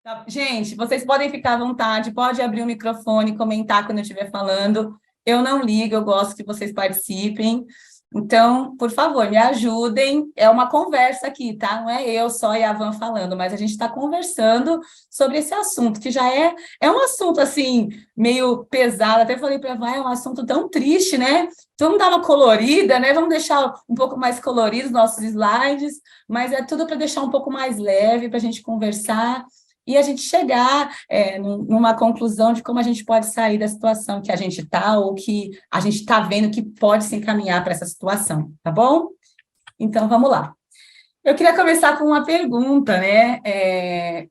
Tá, gente, vocês podem ficar à vontade, pode abrir o microfone, comentar quando eu estiver falando. Eu não ligo, eu gosto que vocês participem. Então, por favor, me ajudem. É uma conversa aqui, tá? Não é eu só e a Van falando, mas a gente está conversando sobre esse assunto, que já é um assunto assim, meio pesado. Até falei para a Van, é um assunto tão triste, né? Então, vamos dar uma colorida, né? Vamos deixar um pouco mais coloridos os nossos slides, mas é tudo para deixar um pouco mais leve, para a gente conversar e a gente chegar numa conclusão de como a gente pode sair da situação que a gente está ou que a gente está vendo que pode se encaminhar para essa situação, tá bom? Então, vamos lá. Eu queria começar com uma pergunta, né?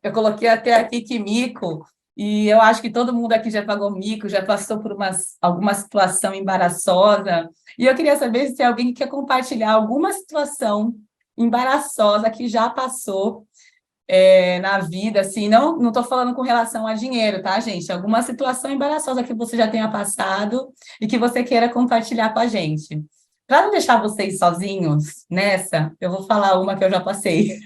Eu coloquei até aqui que mico, e eu acho que todo mundo aqui já pagou mico, já passou por alguma situação embaraçosa, e eu queria saber se tem alguém que quer compartilhar alguma situação embaraçosa que já passou na vida, assim, não estou falando com relação a dinheiro, tá, gente? Alguma situação embaraçosa que você já tenha passado e que você queira compartilhar com a gente. Para não deixar vocês sozinhos nessa, eu vou falar uma que eu já passei.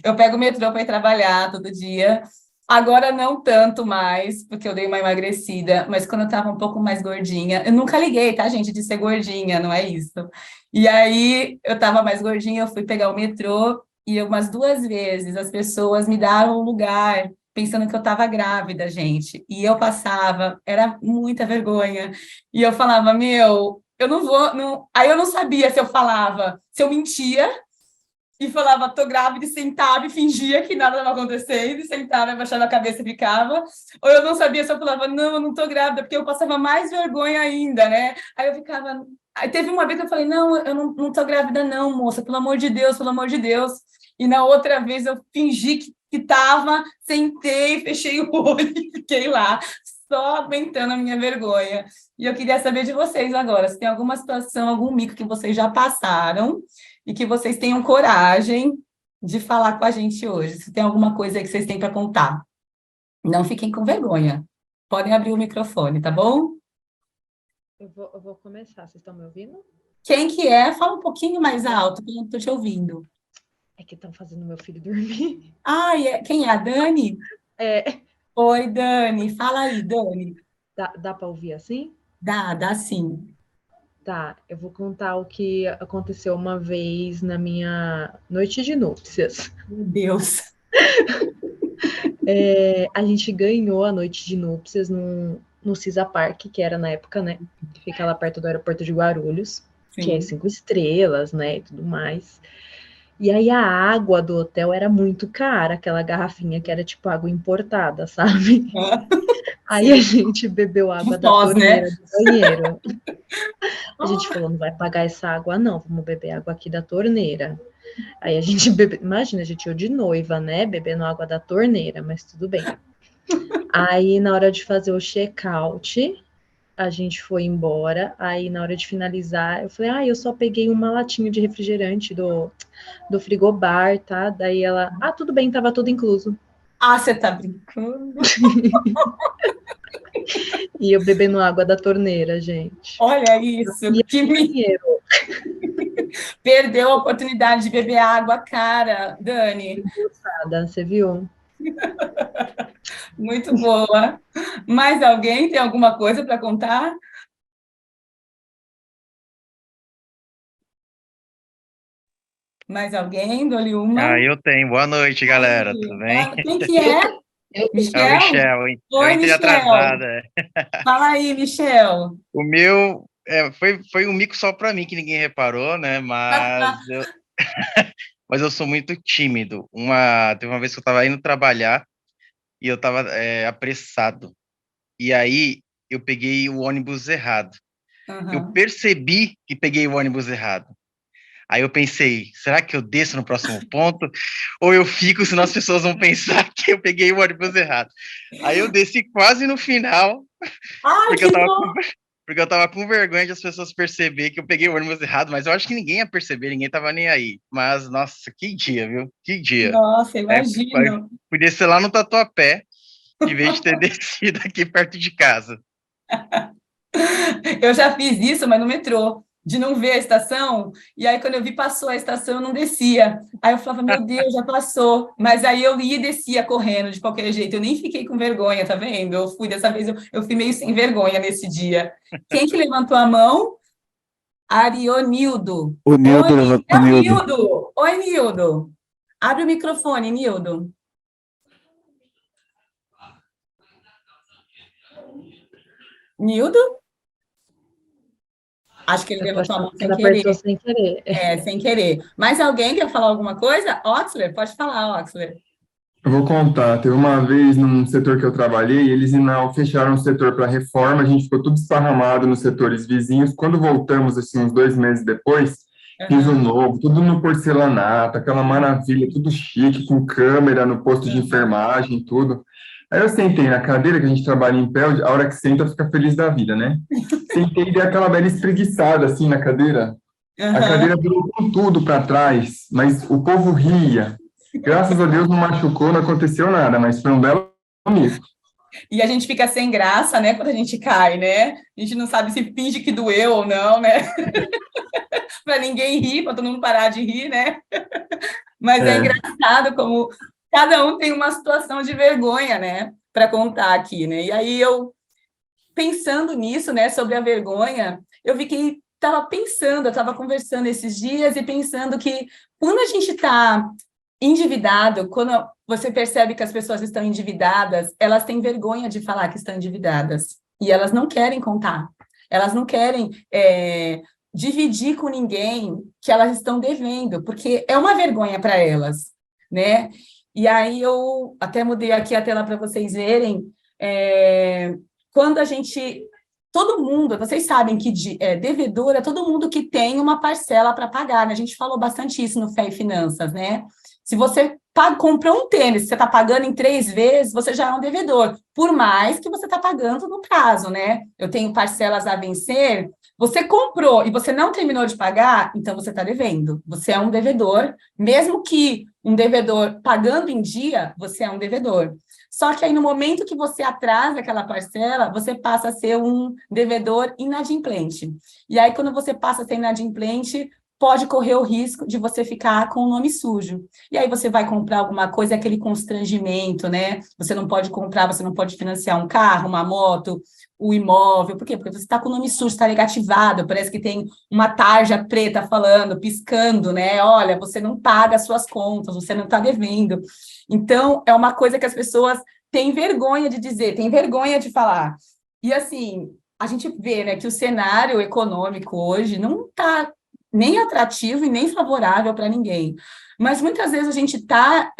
Eu pego o metrô para ir trabalhar todo dia. Agora não tanto mais, porque eu dei uma emagrecida, mas quando eu estava um pouco mais gordinha, eu nunca liguei, tá, gente, de ser gordinha, não é isso. E aí eu estava mais gordinha, eu fui pegar o metrô e umas 2 vezes as pessoas me daram um lugar pensando que eu estava grávida, gente. E eu passava, era muita vergonha. E eu falava, meu, eu não vou, não. Aí eu não sabia se eu falava, se eu mentia e falava, tô grávida, e sentava e fingia que nada estava acontecendo, e sentava, abaixava a cabeça e ficava. Ou eu não sabia se eu falava, não, eu não tô grávida, porque eu passava mais vergonha ainda, né? Aí eu ficava. Aí teve uma vez que eu falei, não, eu não tô grávida, não, moça, pelo amor de Deus, pelo amor de Deus. E na outra vez eu fingi que tava, sentei, fechei o olho e fiquei lá, só aguentando a minha vergonha. E eu queria saber de vocês agora, se tem alguma situação, algum mico que vocês já passaram e que vocês tenham coragem de falar com a gente hoje. Se tem alguma coisa aí que vocês têm para contar, não fiquem com vergonha. Podem abrir o microfone, tá bom? Eu vou começar, vocês estão me ouvindo? Quem que é? Fala um pouquinho mais alto, que eu não estou te ouvindo. É que estão fazendo meu filho dormir. Ah, quem é? A Dani? É, Oi, Dani. Fala aí, Dani. dá para ouvir assim? Dá sim. Tá, eu vou contar o que aconteceu uma vez na minha noite de núpcias. Meu Deus. A gente ganhou a noite de núpcias no Cisa Park, que era na época, né? Que fica lá perto do aeroporto de Guarulhos, que é Sim. 5 estrelas, né? E tudo mais. E aí a água do hotel era muito cara, aquela garrafinha que era tipo água importada, sabe? Aí a Sim. gente bebeu água De da pós, né? torneira do banheiro. A gente falou, não vai pagar essa água não, vamos beber água aqui da torneira. Aí a gente bebeu, imagina, a gente ia de noiva, né, bebendo água da torneira, mas tudo bem. Aí na hora de fazer o check-out, a gente foi embora, aí na hora de finalizar, eu falei, eu só peguei uma latinha de refrigerante do frigobar, tá? Daí ela, tudo bem, tava tudo incluso. Ah, você tá brincando? E eu bebendo água da torneira, gente. Olha isso, E que me banheiro, perdeu a oportunidade de beber água cara, Dani. nada, você viu? Muito boa. Mais alguém tem alguma coisa para contar? Mais alguém? Dou-lhe uma. Eu tenho. Boa noite, galera. Tudo bem? Quem que é? É o Michel? Michel, hein? Eu Oi, entrei Michel. atrasado. Fala aí, Michel. O meu foi um mico só para mim que ninguém reparou, né? Mas eu sou muito tímido. Teve uma vez que eu estava indo trabalhar e eu estava apressado. E aí eu peguei o ônibus errado. Eu Uhum. percebi que peguei o ônibus errado. Aí eu pensei, será que eu desço no próximo ponto? Ou eu fico, senão as pessoas vão pensar que eu peguei o ônibus errado. Aí eu desci quase no final, Ai, porque que eu tava bom. com, porque eu tava com vergonha de as pessoas perceberem que eu peguei o ônibus errado, mas eu acho que ninguém ia perceber, ninguém tava nem aí. Mas, nossa, que dia, viu? Que dia. Nossa, É, imagino. fui descer lá no Tatuapé, em vez de ter descido aqui perto de casa. Eu já fiz isso, mas no metrô. de não ver a estação, e aí quando eu vi, passou a estação, eu não descia. Aí eu falava, meu Deus, já passou. Mas aí eu ia e descia correndo de qualquer jeito, eu nem fiquei com vergonha, tá vendo? Eu fui, dessa vez, eu fui meio sem vergonha nesse dia. Quem que levantou a mão? Arionildo. O Nildo, Oi, é o o Nildo. Nildo. Oi, Nildo. Abre o microfone, Nildo. Nildo? Acho que ele levantou a mão sem Ela apertou querer. sem querer. Sem querer. Mais alguém quer falar alguma coisa? Oxler, pode falar, Oxler. Eu vou contar. Teve uma vez num setor que eu trabalhei, eles não fecharam o setor para reforma, a gente ficou tudo esparramado nos setores vizinhos. Quando voltamos, assim, uns 2 meses depois, piso novo, tudo no porcelanato, aquela maravilha, tudo chique, com câmera no posto de enfermagem, tudo. Aí eu sentei na cadeira, que a gente trabalha em pé, a hora que senta, fica feliz da vida, né? Sentei e dei aquela velha espreguiçada, assim, na cadeira. A cadeira virou com tudo para trás, mas o povo ria. Graças a Deus não machucou, não aconteceu nada, mas foi um belo amigo. E a gente fica sem graça, né, quando a gente cai, né? A gente não sabe se finge que doeu ou não, né? Para ninguém rir, para todo mundo parar de rir, né? Mas é engraçado como cada um tem uma situação de vergonha, né, para contar aqui, né? E aí eu, pensando nisso, né, sobre a vergonha, eu vi que estava pensando, eu estava conversando esses dias e pensando que quando a gente está endividado, quando você percebe que as pessoas estão endividadas, elas têm vergonha de falar que estão endividadas. E elas não querem contar. Elas não querem dividir com ninguém que elas estão devendo, porque é uma vergonha para elas, né? E aí eu até mudei aqui a tela para vocês verem. Quando a gente... Todo mundo, vocês sabem que devedor é todo mundo que tem uma parcela para pagar, né? A gente falou bastante isso no Fé e Finanças, né? Se você comprou um tênis, você está pagando em 3 vezes, você já é um devedor, por mais que você está pagando no prazo, né? Eu tenho parcelas a vencer, você comprou e você não terminou de pagar, então você está devendo. Você é um devedor, mesmo que um devedor pagando em dia, você é um devedor. Só que aí, no momento que você atrasa aquela parcela, você passa a ser um devedor inadimplente. E aí, quando você passa a ser inadimplente, pode correr o risco de você ficar com o nome sujo. E aí você vai comprar alguma coisa, aquele constrangimento, né? Você não pode comprar, você não pode financiar um carro, uma moto, o imóvel. Por quê? Porque você está com o nome sujo, está negativado, parece que tem uma tarja preta falando, piscando, né? Olha, você não paga as suas contas, você não está devendo. Então, é uma coisa que as pessoas têm vergonha de dizer, têm vergonha de falar. E, assim, a gente vê, né, que o cenário econômico hoje não está nem atrativo e nem favorável para ninguém. Mas muitas vezes a gente está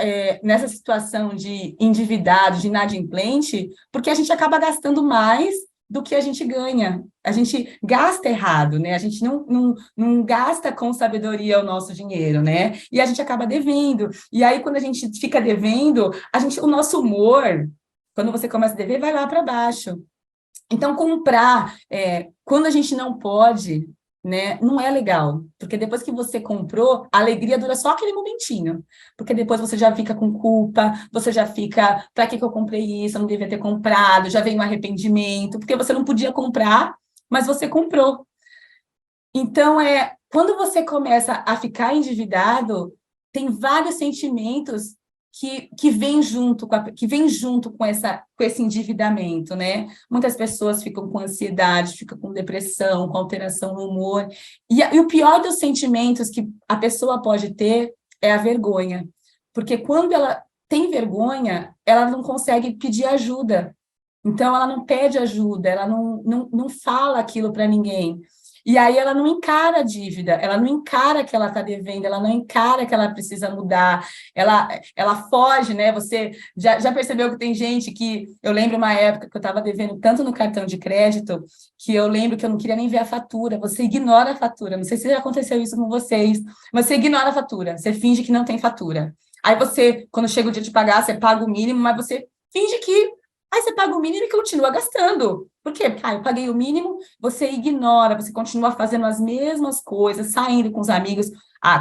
nessa situação de endividado, de inadimplente, porque a gente acaba gastando mais do que a gente ganha. A gente gasta errado, né? A gente não gasta com sabedoria o nosso dinheiro, né? E a gente acaba devendo. E aí, quando a gente fica devendo, o nosso humor, quando você começa a dever, vai lá para baixo. Então, comprar, quando a gente não pode, né, não é legal, porque depois que você comprou, a alegria dura só aquele momentinho, porque depois você já fica com culpa, você já fica, para que eu comprei isso, eu não devia ter comprado, já vem um arrependimento, porque você não podia comprar, mas você comprou. Então, quando você começa a ficar endividado, tem vários sentimentos que vem junto com esse endividamento, né? Muitas pessoas ficam com ansiedade, ficam com depressão, com alteração no humor. E o pior dos sentimentos que a pessoa pode ter é a vergonha. Porque quando ela tem vergonha, ela não consegue pedir ajuda. Então, ela não pede ajuda, ela não fala aquilo para ninguém. E aí ela não encara a dívida, ela não encara que ela está devendo, ela não encara que ela precisa mudar, ela foge, né? Você já percebeu que tem gente que... Eu lembro uma época que eu estava devendo tanto no cartão de crédito, que eu lembro que eu não queria nem ver a fatura, você ignora a fatura, não sei se já aconteceu isso com vocês, mas você ignora a fatura, você finge que não tem fatura. Aí você, quando chega o dia de pagar, você paga o mínimo, mas você finge que... Aí você paga o mínimo e continua gastando. Por quê? Porque eu paguei o mínimo, você ignora, você continua fazendo as mesmas coisas, saindo com os amigos.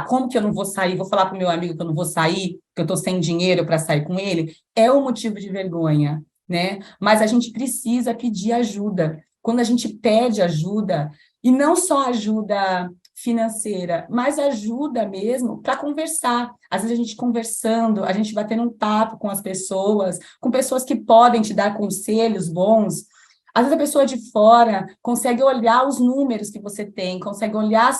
Como que eu não vou sair? Vou falar para o meu amigo que eu não vou sair, que eu estou sem dinheiro para sair com ele? É um motivo de vergonha, né? Mas a gente precisa pedir ajuda. Quando a gente pede ajuda, E não só ajuda financeira, mas ajuda mesmo para conversar. Às vezes a gente conversando, a gente batendo um papo com pessoas que podem te dar conselhos bons. Às vezes a pessoa de fora consegue olhar os números que você tem, consegue olhar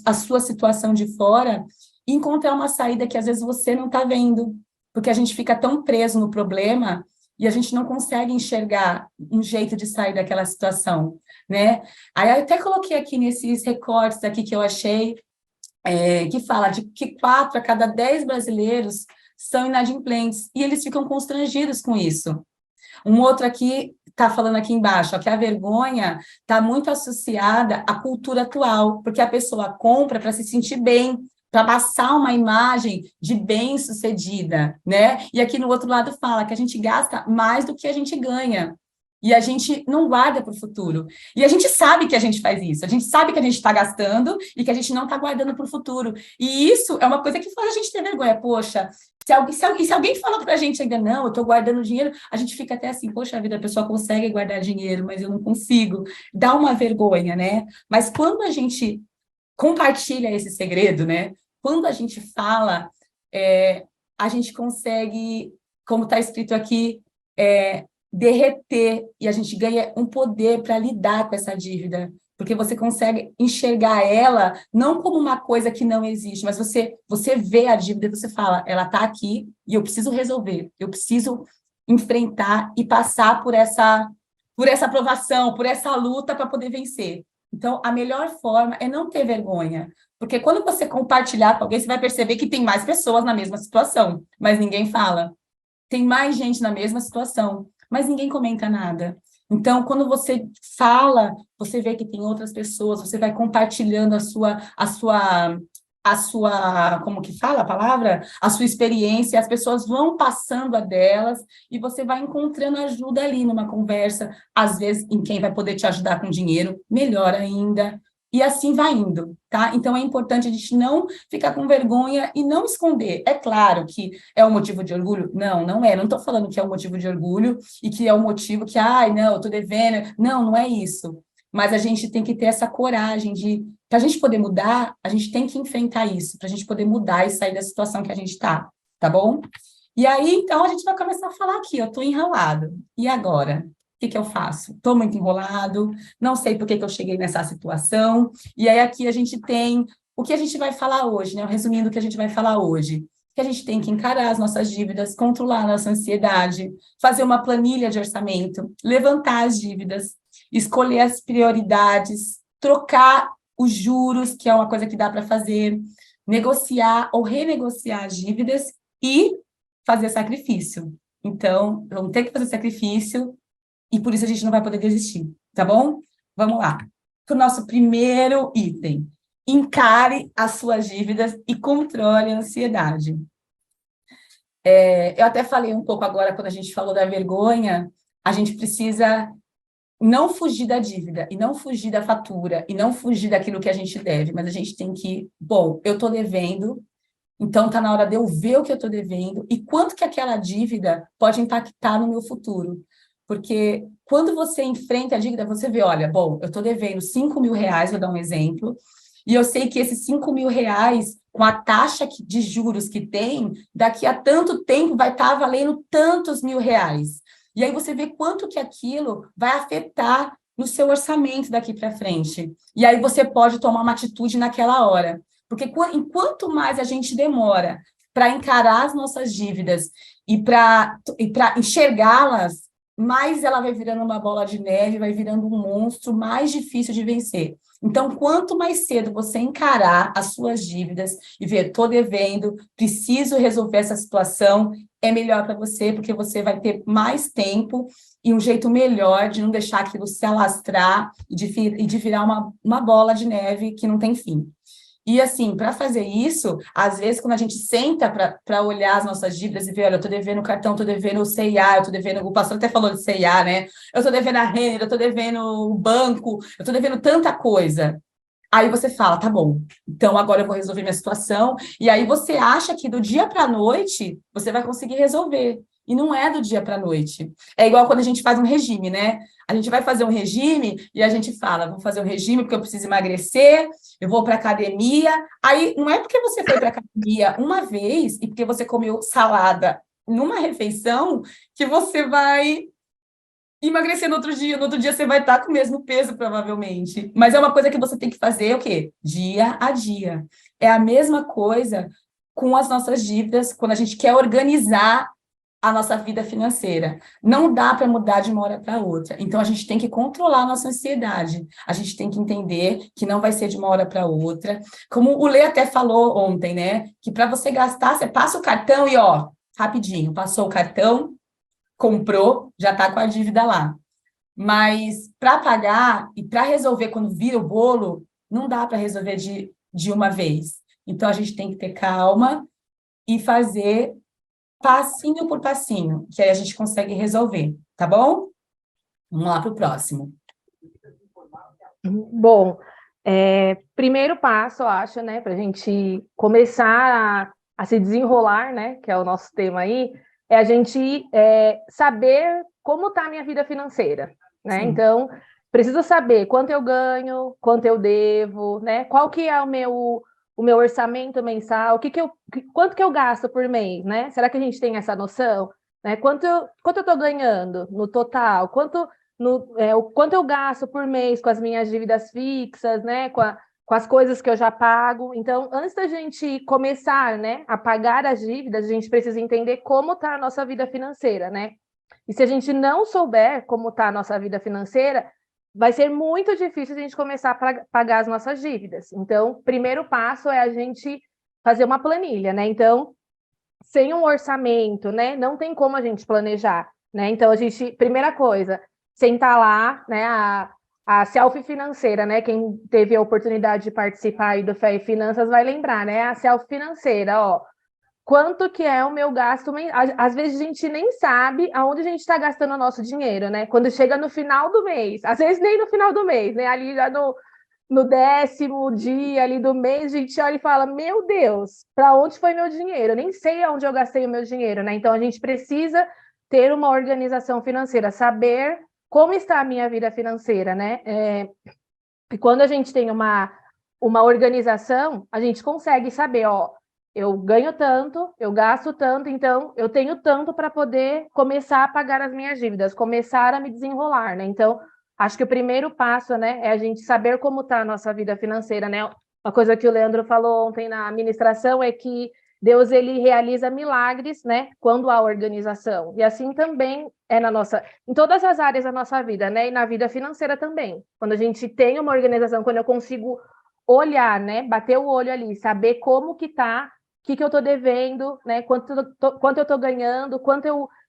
a sua situação de fora e encontrar uma saída que às vezes você não está vendo, porque a gente fica tão preso no problema e a gente não consegue enxergar um jeito de sair daquela situação, né? Aí eu até coloquei aqui nesses recortes aqui que eu achei, que fala de que 4 a cada 10 brasileiros são inadimplentes, e eles ficam constrangidos com isso. Um outro aqui está falando aqui embaixo, ó, que a vergonha está muito associada à cultura atual, porque a pessoa compra para se sentir bem, para passar uma imagem de bem-sucedida, né? E aqui no outro lado fala que a gente gasta mais do que a gente ganha. E a gente não guarda para o futuro. E a gente sabe que a gente faz isso. A gente sabe que a gente está gastando e que a gente não está guardando para o futuro. E isso é uma coisa que faz a gente ter vergonha. Poxa, se alguém fala para a gente ainda, não, eu estou guardando dinheiro, a gente fica até assim, poxa vida, a pessoa consegue guardar dinheiro, mas eu não consigo. Dá uma vergonha, né? Mas quando a gente compartilha esse segredo, né? Quando a gente fala, a gente consegue, como está escrito aqui, derreter, e a gente ganha um poder para lidar com essa dívida, porque você consegue enxergar ela não como uma coisa que não existe, mas você vê a dívida e você fala, ela está aqui e eu preciso resolver, eu preciso enfrentar e passar por essa aprovação, por essa luta para poder vencer. Então, a melhor forma é não ter vergonha, porque quando você compartilhar com alguém, você vai perceber que tem mais pessoas na mesma situação, mas ninguém fala. Tem mais gente na mesma situação, mas ninguém comenta nada. Então, quando você fala, você vê que tem outras pessoas, você vai compartilhando como que fala a palavra? A sua experiência, as pessoas vão passando a delas e você vai encontrando ajuda ali numa conversa, às vezes em quem vai poder te ajudar com dinheiro, melhor ainda, e assim vai indo, tá? Então, é importante a gente não ficar com vergonha e não esconder. É claro que é um motivo de orgulho? Não, não é. Não estou falando que é um motivo de orgulho e que é um motivo que, não, eu estou devendo. Não, não é isso. Mas a gente tem que ter essa coragem de... Para a gente poder mudar, a gente tem que enfrentar isso, para a gente poder mudar e sair da situação que a gente está, tá bom? E aí, então, a gente vai começar a falar aqui, eu estou enrolado. E agora? O que eu faço? Estou muito enrolado, não sei por que eu cheguei nessa situação. E aí, aqui a gente tem o que a gente vai falar hoje, né? Resumindo o que a gente vai falar hoje. Que a gente tem que encarar as nossas dívidas, controlar a nossa ansiedade, fazer uma planilha de orçamento, levantar as dívidas, escolher as prioridades, trocar os juros, que é uma coisa que dá para fazer, negociar ou renegociar as dívidas e fazer sacrifício. Então, vamos ter que fazer sacrifício e por isso a gente não vai poder desistir, tá bom? Vamos lá. Para o nosso primeiro item. Encare as suas dívidas e controle a ansiedade. Eu até falei um pouco agora, quando a gente falou da vergonha, a gente precisa não fugir da dívida, e não fugir da fatura, e não fugir daquilo que a gente deve, mas a gente tem que, bom, eu estou devendo, então está na hora de eu ver o que eu estou devendo, e quanto que aquela dívida pode impactar no meu futuro. Porque quando você enfrenta a dívida, você vê, olha, bom, eu estou devendo 5 mil reais, vou dar um exemplo, e eu sei que esses 5 mil reais, com a taxa de juros que tem, daqui a tanto tempo vai estar valendo tantos mil reais. E aí você vê quanto que aquilo vai afetar no seu orçamento daqui para frente. E aí você pode tomar uma atitude naquela hora. Porque enquanto mais a gente demora para encarar as nossas dívidas e para enxergá-las, mais ela vai virando uma bola de neve, vai virando um monstro mais difícil de vencer. Então, quanto mais cedo você encarar as suas dívidas e ver, estou devendo, preciso resolver essa situação, é melhor para você, porque você vai ter mais tempo e um jeito melhor de não deixar aquilo se alastrar e de virar uma bola de neve que não tem fim. E, assim, para fazer isso, às vezes, quando a gente senta para olhar as nossas dívidas e ver, olha, eu estou devendo o cartão, estou devendo o C&A, eu estou devendo... O pastor até falou de C&A, né? Eu estou devendo a Renner, eu estou devendo o banco, eu estou devendo tanta coisa. Aí você fala, tá bom, então agora eu vou resolver minha situação. E aí você acha que do dia para a noite você vai conseguir resolver. E não é do dia para a noite. É igual quando a gente faz um regime, né? A gente vai fazer um regime e a gente fala, vou fazer um regime porque eu preciso emagrecer, eu vou para academia. Aí, não é porque você foi para academia uma vez e porque você comeu salada numa refeição que você vai emagrecer no outro dia. No outro dia você vai estar com o mesmo peso, provavelmente. Mas é uma coisa que você tem que fazer, o quê? Dia a dia. É a mesma coisa com as nossas dívidas, quando a gente quer organizar a nossa vida financeira. Não dá para mudar de uma hora para outra. Então, a gente tem que controlar a nossa ansiedade. A gente tem que entender que não vai ser de uma hora para outra. Como o Lê até falou ontem, né? Que para você gastar, você passa o cartão e, ó, rapidinho, passou o cartão, comprou, já está com a dívida lá. Mas para pagar e para resolver quando vira o bolo, não dá para resolver de uma vez. Então, a gente tem que ter calma e fazer passinho por passinho, que aí a gente consegue resolver, tá bom? Vamos lá para o próximo. Bom, primeiro passo, eu acho, né, para a gente começar a se desenrolar, né, que é o nosso tema aí, é a gente saber como está a minha vida financeira, né? Sim. Então, preciso saber quanto eu ganho, quanto eu devo, né? Qual que é o meu orçamento mensal, quanto que eu gasto por mês, né? Será que a gente tem essa noção? Né? Quanto eu estou ganhando no total? Quanto eu gasto por mês com as minhas dívidas fixas, né? Com as coisas que eu já pago. Então, antes da gente começar, né, a pagar as dívidas, a gente precisa entender como está a nossa vida financeira, né? E se a gente não souber como está a nossa vida financeira, vai ser muito difícil a gente começar a pagar as nossas dívidas. Então, o primeiro passo é a gente fazer uma planilha, né? Então, sem um orçamento, né? Não tem como a gente planejar, né? Então, primeira coisa, sentar lá, né? A selfie financeira, né? Quem teve a oportunidade de participar aí do Fé e Finanças vai lembrar, né? A selfie financeira, ó. Quanto que é o meu gasto? Às vezes a gente nem sabe aonde a gente está gastando o nosso dinheiro, né? Quando chega no final do mês, às vezes nem no final do mês, né? Ali já no 10º dia ali do mês, a gente olha e fala, meu Deus, para onde foi meu dinheiro? Eu nem sei aonde eu gastei o meu dinheiro, né? Então a gente precisa ter uma organização financeira, saber como está a minha vida financeira, né? E quando a gente tem uma organização, a gente consegue saber, ó, eu ganho tanto, eu gasto tanto, então eu tenho tanto para poder começar a pagar as minhas dívidas, começar a me desenrolar, né? Então, acho que o primeiro passo, né, é a gente saber como está a nossa vida financeira, né? Uma coisa que o Leandro falou ontem na ministração é que Deus, ele realiza milagres, né, quando há organização. E assim também é em todas as áreas da nossa vida, né? E na vida financeira também. Quando a gente tem uma organização, quando eu consigo olhar, né, bater o olho ali, saber como que está, o que eu estou devendo, né? Quanto eu estou ganhando,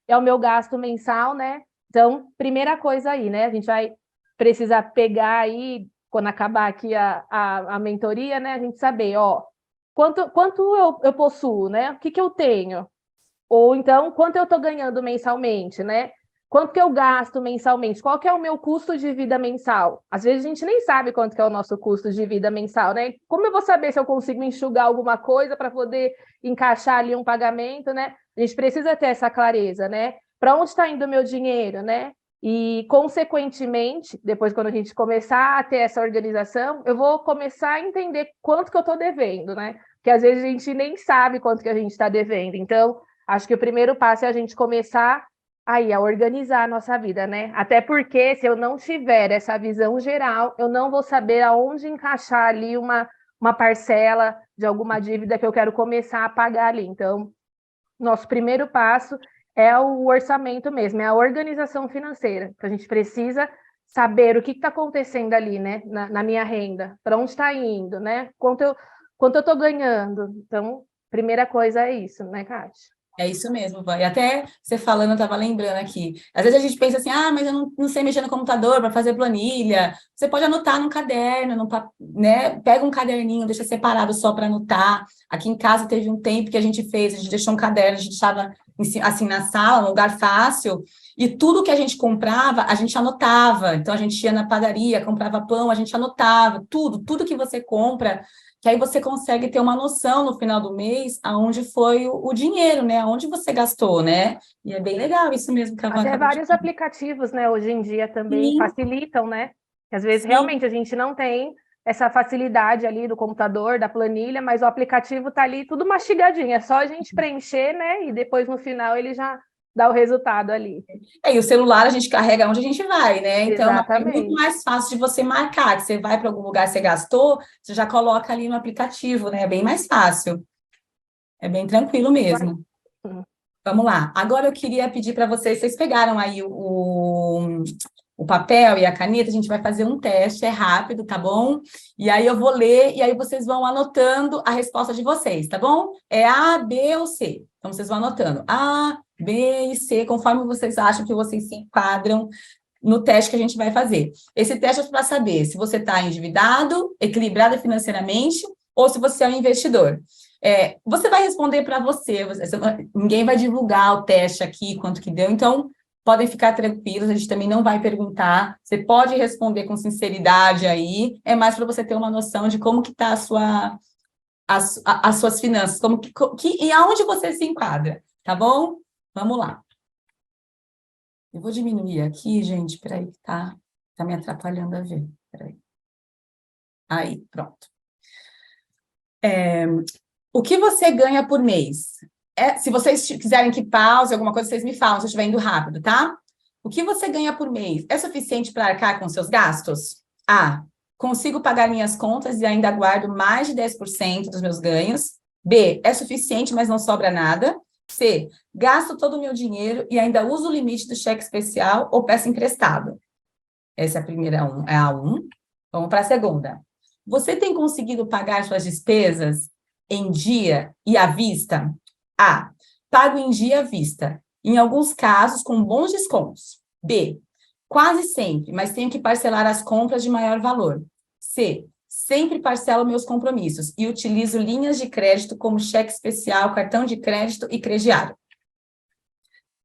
é o meu gasto mensal, né? Então, primeira coisa aí, né? A gente vai precisar pegar aí, quando acabar aqui a mentoria, né? A gente saber, ó, quanto eu possuo, né? O que eu tenho? Ou então, quanto eu estou ganhando mensalmente, né? Quanto que eu gasto mensalmente? Qual que é o meu custo de vida mensal? Às vezes a gente nem sabe quanto que é o nosso custo de vida mensal, né? Como eu vou saber se eu consigo enxugar alguma coisa para poder encaixar ali um pagamento, né? A gente precisa ter essa clareza, né? Para onde está indo o meu dinheiro, né? E, consequentemente, depois quando a gente começar a ter essa organização, eu vou começar a entender quanto que eu estou devendo, né? Porque às vezes a gente nem sabe quanto que a gente está devendo. Então, acho que o primeiro passo é a gente começar aí a organizar a nossa vida, né? Até porque se eu não tiver essa visão geral, eu não vou saber aonde encaixar ali uma parcela de alguma dívida que eu quero começar a pagar ali. Então, nosso primeiro passo é o orçamento mesmo, é a organização financeira, que a gente precisa saber o que está acontecendo ali, né? Na minha renda, para onde está indo, né? Quanto eu estou ganhando. Então, primeira coisa é isso, né, Kátia? É isso mesmo, vai. Até você falando, eu estava lembrando aqui. Às vezes a gente pensa assim, mas eu não sei mexer no computador para fazer planilha. Você pode anotar num caderno, né? Pega um caderninho, deixa separado só para anotar. Aqui em casa teve um tempo que a gente deixou um caderno, a gente estava assim na sala, um lugar fácil, e tudo que a gente comprava, a gente anotava. Então a gente ia na padaria, comprava pão, a gente anotava, tudo que você compra. que aí você consegue ter uma noção no final do mês aonde foi o dinheiro, né? Aonde você gastou, né? E é bem legal isso mesmo que a Vã Até acabou de vários falar. aplicativos, né, hoje em dia também Sim, facilitam, né? Que às vezes sim. realmente a gente não tem essa facilidade ali do computador, da planilha, mas o aplicativo tá ali tudo mastigadinho, é só a gente preencher, né? E depois no final ele já dá o resultado ali. E o celular a gente carrega onde a gente vai, né? Então é muito Exatamente. mais fácil de você marcar, que você vai para algum lugar, você gastou, você já coloca ali no aplicativo, né? É bem mais fácil. É bem tranquilo mesmo. Vamos lá. Agora eu queria pedir para vocês pegaram aí o papel e a caneta, a gente vai fazer um teste, é rápido, tá bom? E aí eu vou ler, e aí vocês vão anotando a resposta de vocês, tá bom? É A, B ou C. Então vocês vão anotando A, B e C, conforme vocês acham que vocês se enquadram no teste que a gente vai fazer. Esse teste é para saber se você está endividado, equilibrado financeiramente, ou se você é um investidor. Você vai responder para ninguém vai divulgar o teste aqui, quanto que deu, então podem ficar tranquilos, a gente também não vai perguntar, você pode responder com sinceridade aí, é mais para você ter uma noção de como que está as suas finanças, e aonde você se enquadra, tá bom? Vamos lá. Eu vou diminuir aqui, gente, peraí, que tá me atrapalhando a ver, peraí. Aí, pronto. O que você ganha por mês? Se vocês quiserem que pause alguma coisa, vocês me falam, se eu estiver indo rápido, tá? O que você ganha por mês é suficiente para arcar com seus gastos? A. Consigo pagar minhas contas e ainda guardo mais de 10% dos meus ganhos. B. É suficiente, mas não sobra nada. C. Gasto todo o meu dinheiro e ainda uso o limite do cheque especial ou peço emprestado. Essa é a primeira, é a 1. Vamos para a segunda. Você tem conseguido pagar suas despesas em dia e à vista? A. Pago em dia à vista, em alguns casos com bons descontos. B. Quase sempre, mas tenho que parcelar as compras de maior valor. C. Sempre parcelo meus compromissos e utilizo linhas de crédito como cheque especial, cartão de crédito e crediário.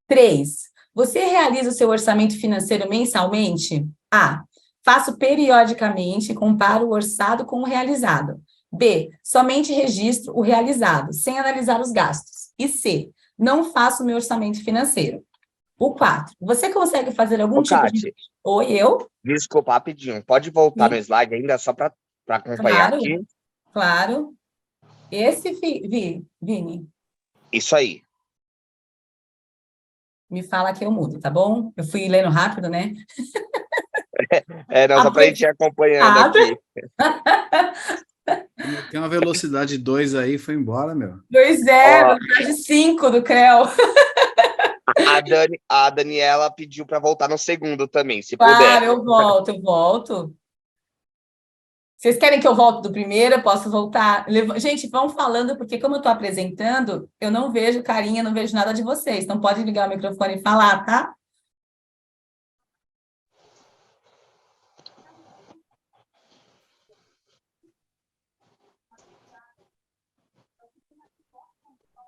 3. Você realiza o seu orçamento financeiro mensalmente? A. Faço periodicamente e comparo o orçado com o realizado. B. Somente registro o realizado, sem analisar os gastos. E C. Não faço meu orçamento financeiro. O 4. Você consegue fazer algum Ô, tipo Kati, de... Oi, eu? desculpa, rapidinho. Pode voltar no Sim, slide ainda, só para acompanhar claro, aqui? claro. Esse, Vini, Isso aí. me fala que eu mudo, tá bom? Eu fui lendo rápido, né? Não, só para a gente ir acompanhando Apreciada. aqui. Tem uma velocidade 2 aí, foi embora, meu. 2-0, Ó, de 5 do CREL. a Daniela pediu para voltar no segundo também, se Claro, puder. eu volto. Vocês querem que eu volte do primeiro? Eu posso voltar. Gente, vão falando, porque como eu estou apresentando, eu não vejo carinha, não vejo nada de vocês. Então, pode ligar o microfone e falar, tá?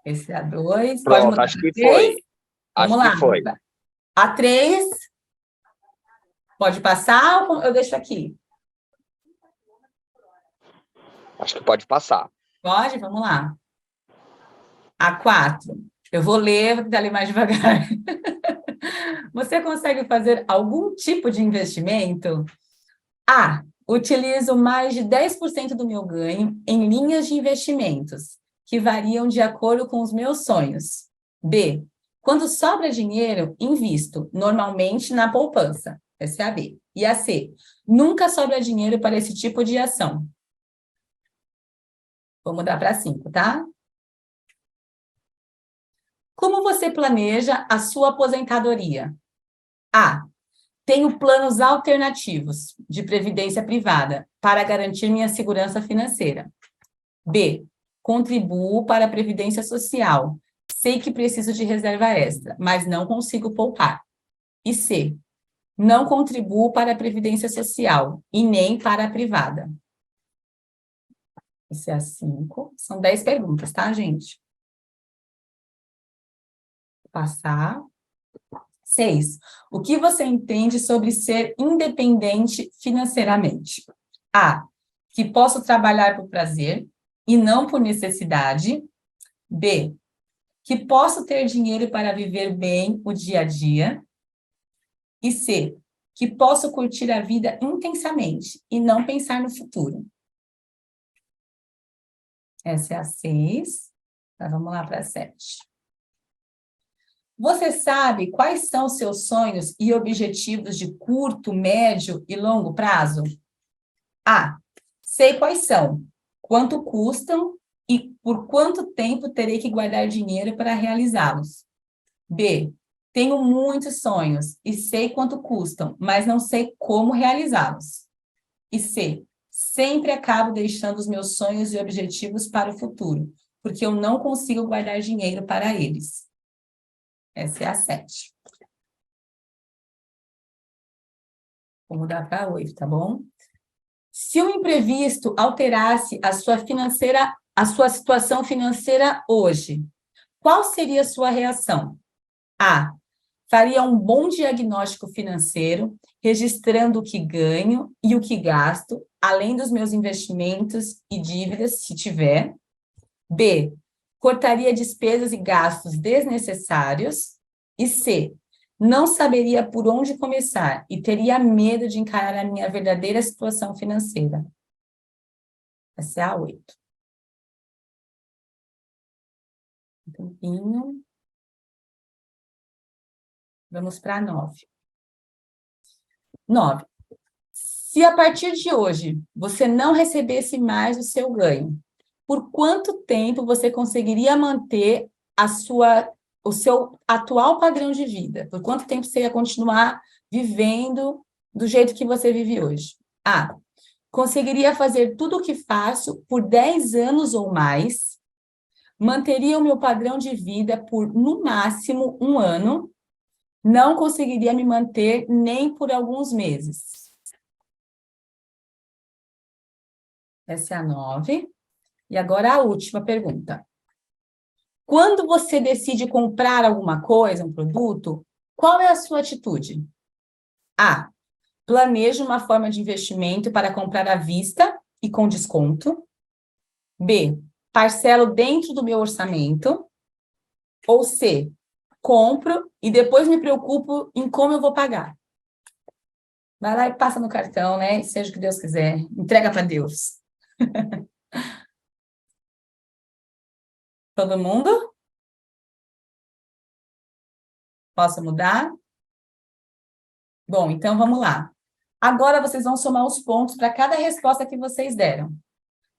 Esse é a 2. Pode Pronto, mudar acho para que 3? foi. Vamos Acho que lá. foi. A 3, pode passar ou eu deixo aqui? Acho que pode passar. Pode? Vamos lá. A 4. Eu vou tentar ler mais devagar. Você consegue fazer algum tipo de investimento? A. Utilizo mais de 10% do meu ganho em linhas de investimentos, que variam de acordo com os meus sonhos. B. Quando sobra dinheiro, invisto, normalmente na poupança. Essa é a B. E a C. Nunca sobra dinheiro para esse tipo de ação. Vou mudar para 5, tá? Como você planeja a sua aposentadoria? A. Tenho planos alternativos de previdência privada para garantir minha segurança financeira. B. Contribuo para a previdência social. Sei que preciso de reserva extra, mas não consigo poupar. E C. Não contribuo para a previdência social e nem para a privada. Esse é a 5. São 10 perguntas, tá, gente? Vou passar. 6. O que você entende sobre ser independente financeiramente? A. que posso trabalhar por prazer e não por necessidade. B, que posso ter dinheiro para viver bem o dia a dia. E C, que posso curtir a vida intensamente e não pensar no futuro. Essa é a 6. Então, vamos lá para a 7. Você sabe quais são seus sonhos e objetivos de curto, médio e longo prazo? A. Sei quais são, quanto custam e por quanto tempo terei que guardar dinheiro para realizá-los. B. Tenho muitos sonhos e sei quanto custam, mas não sei como realizá-los. E C. Sempre acabo deixando os meus sonhos e objetivos para o futuro, porque eu não consigo guardar dinheiro para eles. Essa é a 7. Vou mudar para 8, tá bom? Se um imprevisto alterasse a sua situação financeira hoje, qual seria a sua reação? A. Faria um bom diagnóstico financeiro, registrando o que ganho e o que gasto, além dos meus investimentos e dívidas, se tiver. B. Cortaria despesas e gastos desnecessários. E C. Não saberia por onde começar e teria medo de encarar a minha verdadeira situação financeira. Essa é a 8. Um tempinho. Vamos para a 9. 9. Se a partir de hoje você não recebesse mais o seu ganho, por quanto tempo você conseguiria manter o seu atual padrão de vida? Por quanto tempo você ia continuar vivendo do jeito que você vive hoje? A. Conseguiria fazer tudo o que faço por 10 anos ou mais, manteria o meu padrão de vida por, no máximo, 1 ano, não conseguiria me manter nem por alguns meses. Essa é a 9. E agora a última pergunta. Quando você decide comprar alguma coisa, um produto, qual é a sua atitude? A. Planejo uma forma de investimento para comprar à vista e com desconto. B. Parcelo dentro do meu orçamento. Ou C. Compro e depois me preocupo em como eu vou pagar. Vai lá e passa no cartão, né? Seja o que Deus quiser. Entrega para Deus. Todo mundo? Posso mudar? Bom, então vamos lá. Agora vocês vão somar os pontos para cada resposta que vocês deram.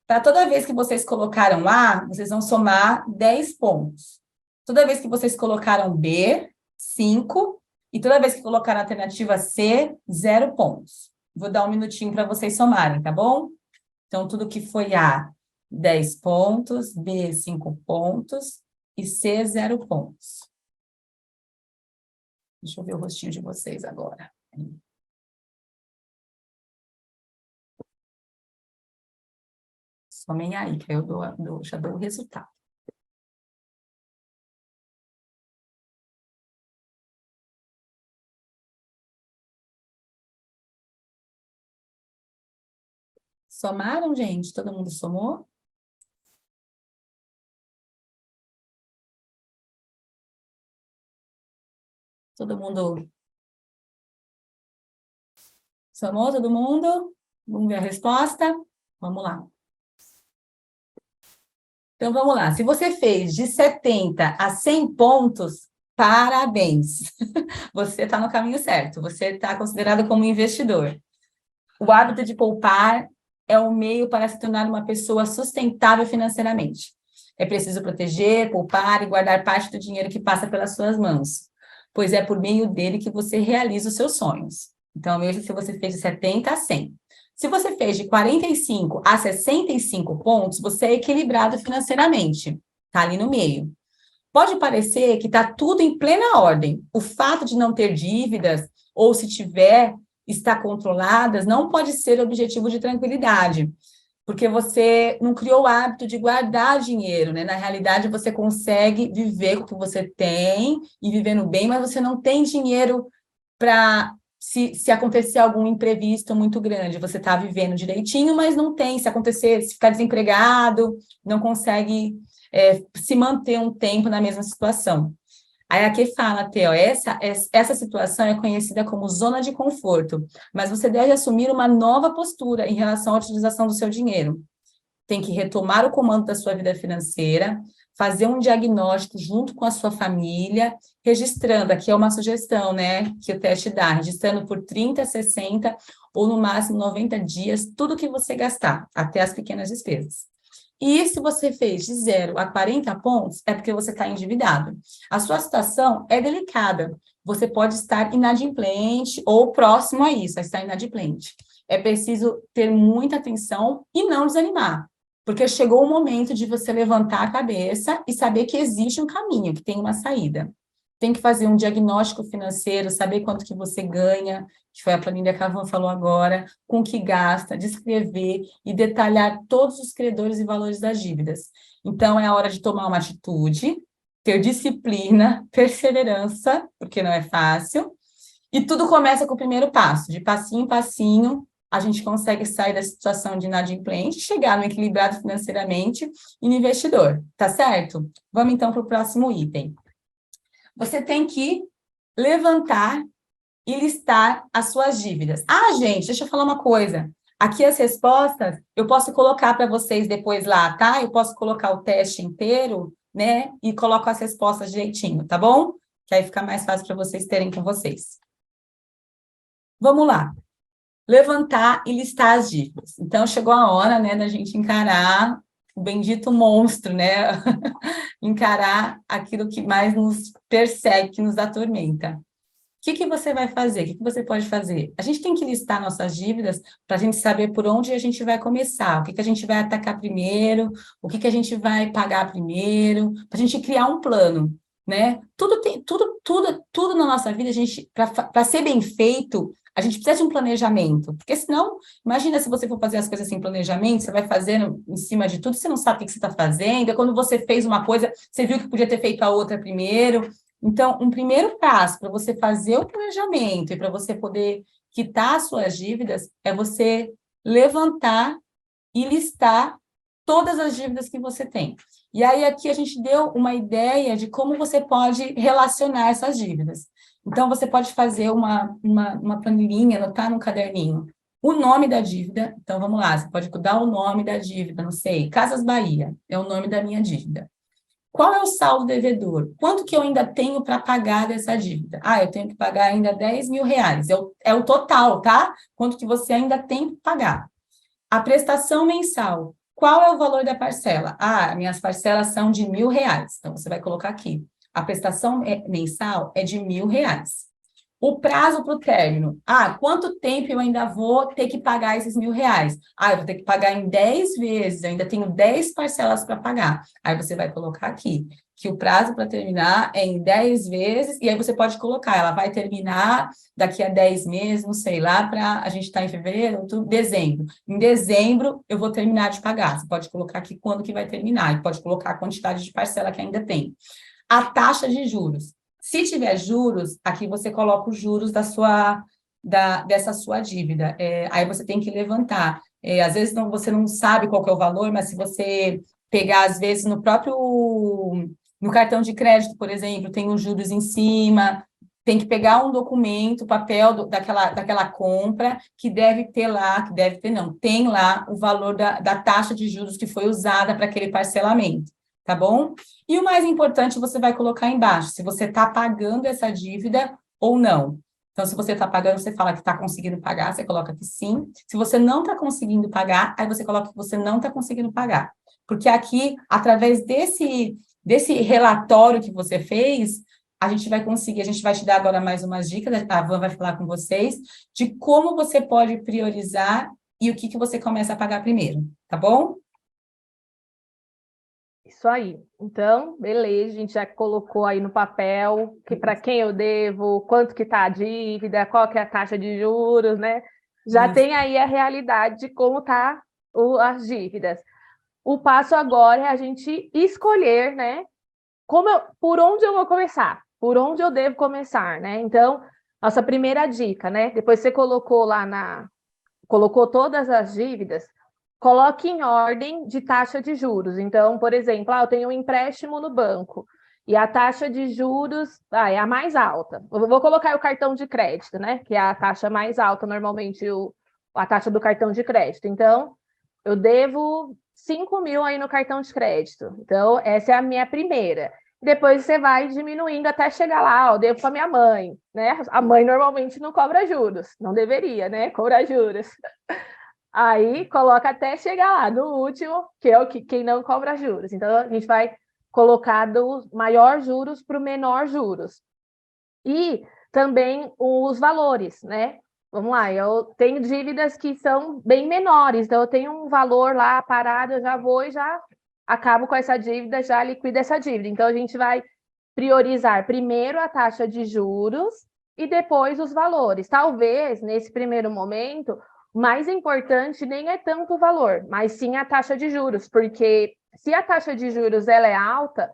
Para toda vez que vocês colocaram A, vocês vão somar 10 pontos. Toda vez que vocês colocaram B, 5. E toda vez que colocaram a alternativa C, 0 pontos. Vou dar um minutinho para vocês somarem, tá bom? Então, tudo que foi A, 10 pontos, B, 5 pontos e C, 0 pontos. Deixa eu ver o rostinho de vocês agora. Somem aí, que eu já dou o resultado. Somaram, gente? Todo mundo somou? Todo mundo somou? Todo mundo? Vamos ver a resposta? Vamos lá. Então, vamos lá. Se você fez de 70 a 100 pontos, parabéns. Você está no caminho certo. Você está considerado como investidor. O hábito de poupar é um meio para se tornar uma pessoa sustentável financeiramente. É preciso proteger, poupar e guardar parte do dinheiro que passa pelas suas mãos, pois é por meio dele que você realiza os seus sonhos. Então, mesmo se você fez de 70 a 100. Se você fez de 45 a 65 pontos, você é equilibrado financeiramente. Está ali no meio. Pode parecer que está tudo em plena ordem. O fato de não ter dívidas, ou se tiver, estar controladas, não pode ser objetivo de tranquilidade. Porque você não criou o hábito de guardar dinheiro, né? Na realidade, você consegue viver com o que você tem e vivendo bem, mas você não tem dinheiro para se acontecer algum imprevisto muito grande, você está vivendo direitinho, mas não tem. Se acontecer, se ficar desempregado, não consegue se manter um tempo na mesma situação. Aí aqui fala, Theo, essa situação é conhecida como zona de conforto, mas você deve assumir uma nova postura em relação à utilização do seu dinheiro. Tem que retomar o comando da sua vida financeira, fazer um diagnóstico junto com a sua família, registrando, aqui é uma sugestão, né, que o teste dá, registrando por 30, 60 ou no máximo 90 dias, tudo que você gastar, até as pequenas despesas. E se você fez de 0 a 40 pontos, é porque você está endividado. A sua situação é delicada. Você pode estar inadimplente ou próximo a isso, a estar inadimplente. É preciso ter muita atenção e não desanimar, porque chegou o momento de você levantar a cabeça e saber que existe um caminho, que tem uma saída. Tem que fazer um diagnóstico financeiro, saber quanto que você ganha, que foi a planilha que a Van falou agora, com o que gasta, descrever e detalhar todos os credores e valores das dívidas. Então, é a hora de tomar uma atitude, ter disciplina, perseverança, porque não é fácil, e tudo começa com o primeiro passo, de passinho em passinho, a gente consegue sair da situação de inadimplente, chegar no equilibrado financeiramente e no investidor, tá certo? Vamos então para o próximo item. Você tem que levantar e listar as suas dívidas. Ah, gente, deixa eu falar uma coisa. Aqui as respostas, eu posso colocar para vocês depois lá, tá? Eu posso colocar o teste inteiro, né? E coloco as respostas direitinho, tá bom? Que aí fica mais fácil para vocês terem com vocês. Vamos lá. Levantar e listar as dívidas. Então, chegou a hora, né, da gente encarar o bendito monstro, né? Encarar aquilo que mais nos persegue, que nos atormenta. O que você vai fazer? O que você pode fazer? A gente tem que listar nossas dívidas para a gente saber por onde a gente vai começar, o que a gente vai atacar primeiro, o que a gente vai pagar primeiro, para a gente criar um plano, né? Tudo na nossa vida, a gente, para ser bem feito, a gente precisa de um planejamento, porque senão, imagina se você for fazer as coisas sem planejamento, você vai fazendo em cima de tudo, você não sabe o que você está fazendo, e quando você fez uma coisa, você viu que podia ter feito a outra primeiro. Então, um primeiro passo para você fazer o planejamento e para você poder quitar as suas dívidas é você levantar e listar todas as dívidas que você tem. E aí, aqui a gente deu uma ideia de como você pode relacionar essas dívidas. Então, você pode fazer uma planilhinha, anotar num caderninho o nome da dívida. Então, vamos lá, você pode dar o nome da dívida, não sei, Casas Bahia é o nome da minha dívida. Qual é o saldo devedor? Quanto que eu ainda tenho para pagar dessa dívida? Ah, eu tenho que pagar ainda 10 mil reais. É o total, tá? Quanto que você ainda tem que pagar. A prestação mensal. Qual é o valor da parcela? Ah, minhas parcelas são de R$1.000. Então, você vai colocar aqui. A prestação mensal é de R$1.000. O prazo para o término. Ah, quanto tempo eu ainda vou ter que pagar esses R$1.000? Ah, eu vou ter que pagar em 10 vezes, eu ainda tenho 10 parcelas para pagar. Aí você vai colocar aqui, que o prazo para terminar é em 10 vezes, e aí você pode colocar, ela vai terminar daqui a 10 meses, não sei lá, a gente está em fevereiro, dezembro. Em dezembro, eu vou terminar de pagar. Você pode colocar aqui quando que vai terminar, e pode colocar a quantidade de parcela que ainda tem. A taxa de juros. Se tiver juros, aqui você coloca os juros dessa sua dívida. Aí você tem que levantar. Às vezes você não sabe qual que é o valor, mas se você pegar, às vezes, no cartão de crédito, por exemplo, tem os juros em cima, tem que pegar um documento, papel daquela compra, que deve ter lá, tem lá o valor da taxa de juros que foi usada para aquele parcelamento. Tá bom? E o mais importante, você vai colocar embaixo, se você está pagando essa dívida ou não. Então, se você está pagando, você fala que está conseguindo pagar, você coloca que sim. Se você não está conseguindo pagar, aí você coloca que você não está conseguindo pagar. Porque aqui, através desse relatório que você fez, a gente vai te dar agora mais umas dicas, a Van vai falar com vocês, de como você pode priorizar e o que você começa a pagar primeiro, tá bom? Isso aí. Então, beleza, a gente já colocou aí no papel que para quem eu devo, quanto que está a dívida, qual que é a taxa de juros, né? Já Isso. tem aí a realidade de como tá as dívidas. O passo agora é a gente escolher, né? Por onde eu vou começar? Por onde eu devo começar, né? Então, Nossa primeira dica, né? Depois você colocou colocou todas as dívidas, coloque em ordem de taxa de juros. Então, por exemplo, eu tenho um empréstimo no banco e a taxa de juros é a mais alta. Eu vou colocar o cartão de crédito, né? Que é a taxa mais alta, normalmente, a taxa do cartão de crédito. Então, eu devo 5 mil aí no cartão de crédito. Então, essa é a minha primeira. Depois você vai diminuindo até chegar lá, devo para minha mãe, né? A mãe normalmente não cobra juros, não deveria, né? Cobrar juros. Aí coloca até chegar lá no último, que é quem não cobra juros. Então, a gente vai colocar do maior juros para o menor juros. E também os valores, né? Vamos lá, eu tenho dívidas que são bem menores, então eu tenho um valor lá parado, eu já vou e já acabo com essa dívida, já liquido essa dívida. Então, a gente vai priorizar primeiro a taxa de juros e depois os valores. Talvez, nesse primeiro momento, o mais importante nem é tanto o valor, mas sim a taxa de juros, porque se a taxa de juros ela é alta,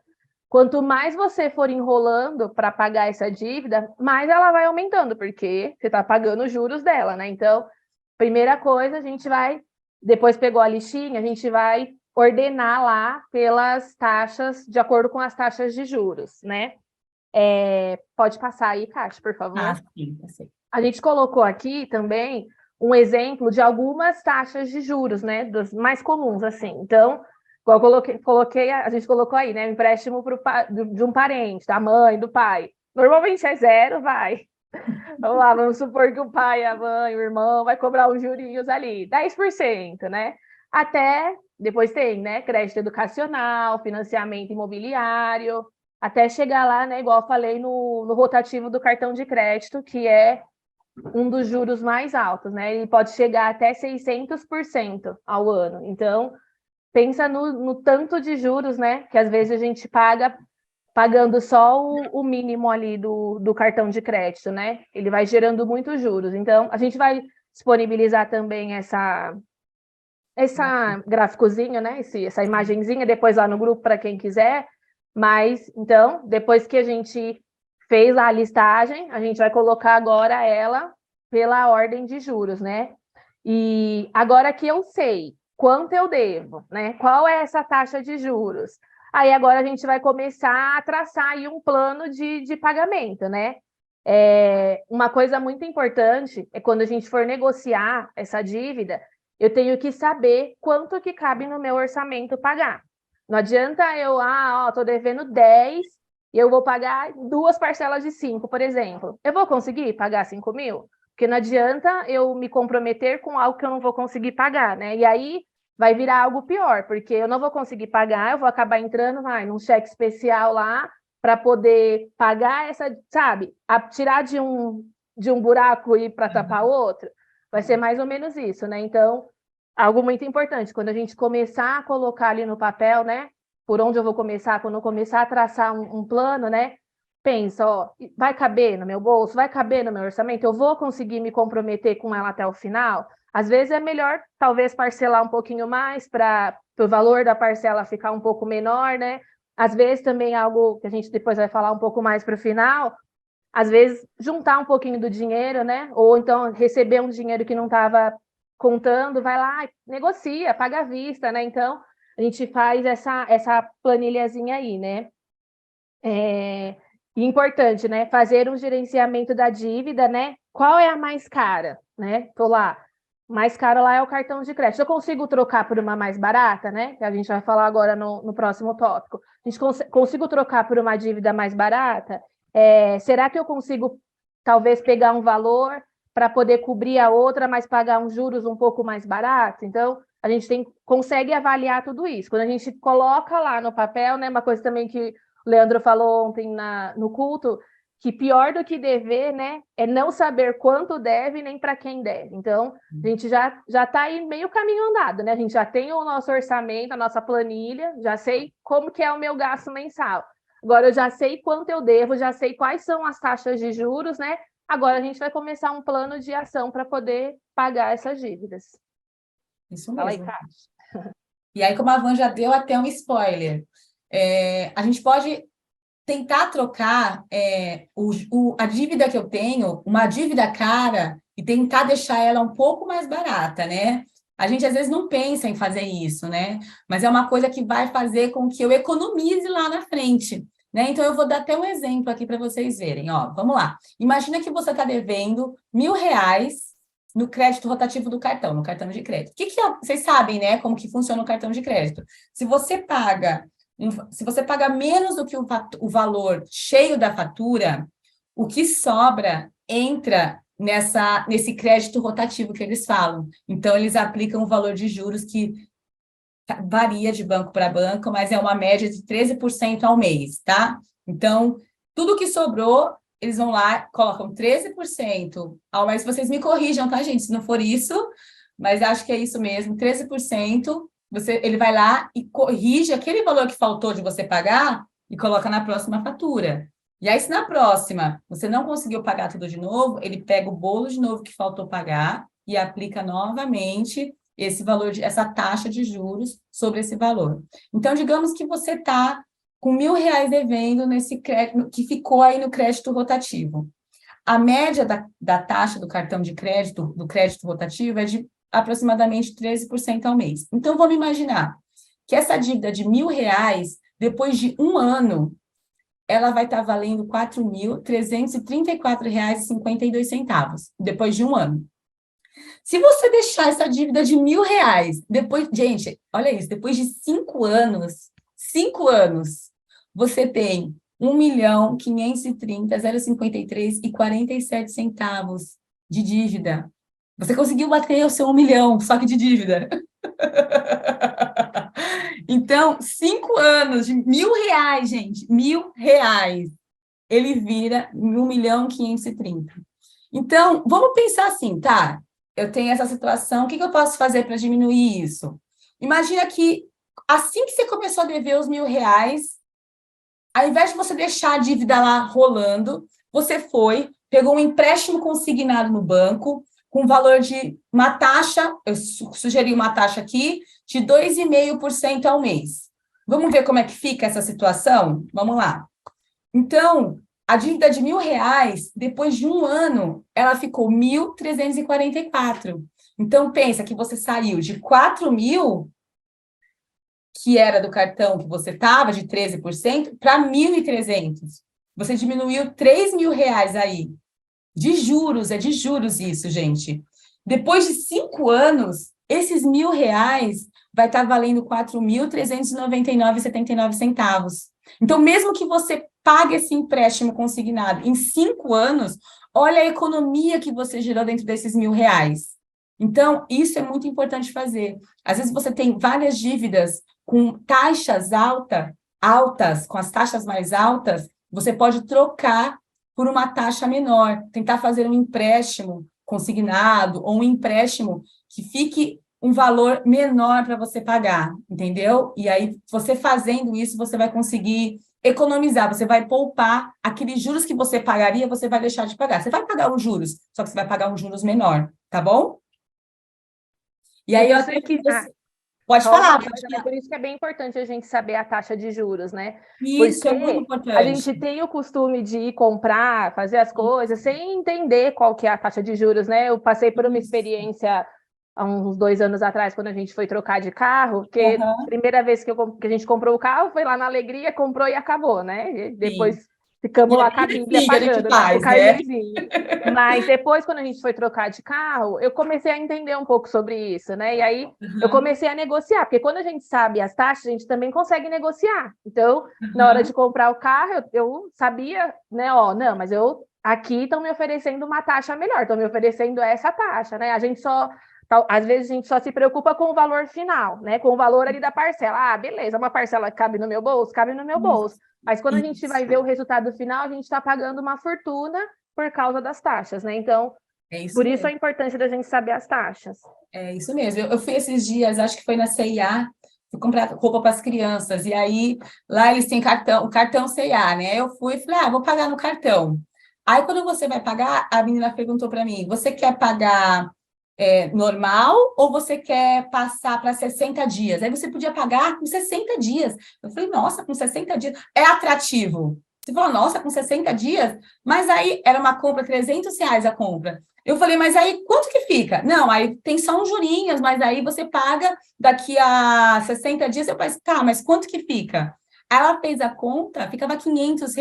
quanto mais você for enrolando para pagar essa dívida, mais ela vai aumentando, porque você está pagando os juros dela, né? Então, primeira coisa, a gente vai, depois pegou a listinha, a gente vai ordenar lá pelas taxas, de acordo com as taxas de juros, né? Pode passar aí, Kátia, por favor. Sim, eu sei. A gente colocou aqui também um exemplo de algumas taxas de juros, né? Das mais comuns, assim. Então, igual eu coloquei, a gente colocou aí, né? Empréstimo de um parente, da mãe, do pai. Normalmente é zero, vai. Vamos lá, vamos supor que o pai, a mãe, o irmão vai cobrar uns jurinhos ali, 10%, né? Até, depois tem, né? Crédito educacional, financiamento imobiliário, até chegar lá, né? Igual eu falei no rotativo do cartão de crédito, que é um dos juros mais altos, né? Ele pode chegar até 600% ao ano. Então, pensa no tanto de juros, né? Que às vezes a gente paga pagando só o mínimo ali do cartão de crédito, né? Ele vai gerando muitos juros. Então, a gente vai disponibilizar também essa gráficozinho, né? Essa imagenzinha depois lá no grupo para quem quiser. Mas, então, depois que a gente fez lá a listagem, a gente vai colocar agora ela pela ordem de juros, né? E agora que eu sei quanto eu devo, né? Qual é essa taxa de juros? Aí agora a gente vai começar a traçar aí um plano de pagamento, né? Uma coisa muito importante é quando a gente for negociar essa dívida, eu tenho que saber quanto que cabe no meu orçamento pagar. Não adianta eu, tô devendo 10 e eu vou pagar 2 parcelas de 5, por exemplo. Eu vou conseguir pagar 5 mil? Porque não adianta eu me comprometer com algo que eu não vou conseguir pagar, né? E aí vai virar algo pior, porque eu não vou conseguir pagar, eu vou acabar entrando num cheque especial lá para poder pagar essa, sabe? Tirar de um buraco e ir para tapar outro. Vai ser mais ou menos isso, né? Então, algo muito importante, quando a gente começar a colocar ali no papel, né? Por onde eu vou começar, quando eu começar a traçar um plano, né? Pensa, vai caber no meu bolso? Vai caber no meu orçamento? Eu vou conseguir me comprometer com ela até o final? Às vezes é melhor, talvez, parcelar um pouquinho mais para o valor da parcela ficar um pouco menor, né? Às vezes também algo que a gente depois vai falar um pouco mais para o final, às vezes juntar um pouquinho do dinheiro, né? Ou então receber um dinheiro que não estava contando, vai lá, negocia, paga à vista, né? Então, a gente faz essa planilhazinha aí, né? E importante, né? Fazer um gerenciamento da dívida, né? Qual é a mais cara, né? Tô lá. Mais caro lá é o cartão de crédito. Eu consigo trocar por uma mais barata, né? Que a gente vai falar agora no próximo tópico. A gente consigo trocar por uma dívida mais barata? Será que eu consigo, talvez, pegar um valor para poder cobrir a outra, mas pagar uns juros um pouco mais barato? Então, a gente consegue avaliar tudo isso. Quando a gente coloca lá no papel, né? Uma coisa também que o Leandro falou ontem no culto, que pior do que dever, né, é não saber quanto deve nem para quem deve. Então, a gente já está aí meio caminho andado, né? A gente já tem o nosso orçamento, a nossa planilha, já sei como que é o meu gasto mensal. Agora eu já sei quanto eu devo, já sei quais são as taxas de juros, né? Agora a gente vai começar um plano de ação para poder pagar essas dívidas. Isso mesmo. Fala aí, Kátia. E aí, como a Van já deu até um spoiler, a gente pode tentar trocar a dívida que eu tenho, uma dívida cara, e tentar deixar ela um pouco mais barata, né? A gente, às vezes, não pensa em fazer isso, né? Mas é uma coisa que vai fazer com que eu economize lá na frente, né? Então, eu vou dar até um exemplo aqui para vocês verem, ó. Vamos lá. Imagina que você está devendo R$ 1.000 no crédito rotativo do cartão, no cartão de crédito. Vocês sabem, né, como que funciona o cartão de crédito. Se você paga menos do que o valor cheio da fatura, o que sobra entra nesse crédito rotativo que eles falam. Então, eles aplicam um valor de juros que varia de banco para banco, mas é uma média de 13% ao mês, tá? Então, tudo que sobrou, eles vão lá, colocam 13% ao mês. Vocês me corrijam, tá, gente? Se não for isso, mas acho que é isso mesmo, 13%. Ele vai lá e corrige aquele valor que faltou de você pagar e coloca na próxima fatura. E aí, se na próxima você não conseguiu pagar tudo de novo, ele pega o bolo de novo que faltou pagar e aplica novamente esse valor, essa taxa de juros sobre esse valor. Então, digamos que você está com R$ 1.000 devendo nesse crédito, que ficou aí no crédito rotativo. A média da taxa do cartão de crédito, do crédito rotativo, é de aproximadamente 13% ao mês. Então, vamos imaginar que essa dívida de R$ 1.000, depois de um ano, ela vai estar valendo R$ 4.334,52, depois de um ano. Se você deixar essa dívida de R$ 1.000, depois, gente, olha isso, depois de 5 anos, você tem R$ 1.530.053,47 de dívida. Você conseguiu bater o seu 1 milhão, só que de dívida. Então, 5 anos de R$ 1.000, gente, R$ 1.000, ele vira 1.530.000. Então, vamos pensar assim, tá? Eu tenho essa situação, o que eu posso fazer para diminuir isso? Imagina que, assim que você começou a dever os R$ 1.000, ao invés de você deixar a dívida lá rolando, você pegou um empréstimo consignado no banco, com valor de uma taxa, eu sugeri uma taxa aqui, de 2,5% ao mês. Vamos ver como é que fica essa situação? Vamos lá. Então, a dívida de R$ 1.000, depois de um ano, ela ficou 1.344. Então, pensa que você saiu de 4.000, que era do cartão que você estava, de 13%, para 1.300. Você diminuiu R$ 3.000 aí. De juros, é de juros isso, gente. Depois de 5 anos, esses R$ 1.000 vai estar valendo R$ 4.399,79. Então, mesmo que você pague esse empréstimo consignado em 5 anos, olha a economia que você gerou dentro desses R$ 1.000. Então, isso é muito importante fazer. Às vezes você tem várias dívidas com taxas altas, com as taxas mais altas, você pode trocar por uma taxa menor, tentar fazer um empréstimo consignado ou um empréstimo que fique um valor menor para você pagar, entendeu? E aí, você fazendo isso, você vai conseguir economizar, você vai poupar aqueles juros que você pagaria, você vai deixar de pagar. Você vai pagar os juros, só que você vai pagar um juros menor, tá bom? E aí, eu sei que você... Pode falar. Por isso que é bem importante a gente saber a taxa de juros, né? Isso porque é muito importante. A gente tem o costume de ir comprar, fazer as coisas, sem entender qual que é a taxa de juros, né? Eu passei por uma experiência há uns 2 anos atrás, quando a gente foi trocar de carro, porque a primeira vez que a gente comprou o carro, foi lá na alegria, comprou e acabou, né? E depois ficamos lá com a Bíblia pagando, o carnezinho. Mas depois, quando a gente foi trocar de carro, eu comecei a entender um pouco sobre isso, né? E aí eu comecei a negociar, porque quando a gente sabe as taxas, a gente também consegue negociar. Então, na hora de comprar o carro, eu sabia, né? Ó, não, mas aqui estão me oferecendo uma taxa melhor, estão me oferecendo essa taxa, né? Às vezes a gente só se preocupa com o valor final, né? Com o valor ali da parcela. Ah, beleza, uma parcela que cabe no meu bolso, cabe no meu bolso. Mas quando a gente vai ver o resultado final, a gente está pagando uma fortuna por causa das taxas, né? Então, por isso a importância da gente saber as taxas. É isso mesmo. Eu fui esses dias, acho que foi na C&A, fui comprar roupa para as crianças, e aí lá eles têm o cartão C&A, né? Eu fui e falei, vou pagar no cartão. Aí, quando você vai pagar, a menina perguntou para mim, você quer pagar normal ou você quer passar para 60 dias? Aí você podia pagar com 60 dias. Eu falei, nossa, com 60 dias. É atrativo? Você falou, nossa, com 60 dias? Mas aí era uma compra, R$ 300 a compra. Eu falei, mas aí quanto que fica? Não, aí tem só uns jurinhos, mas aí você paga daqui a 60 dias. Eu falei, tá, mas quanto que fica? Ela fez a conta, ficava R$ 500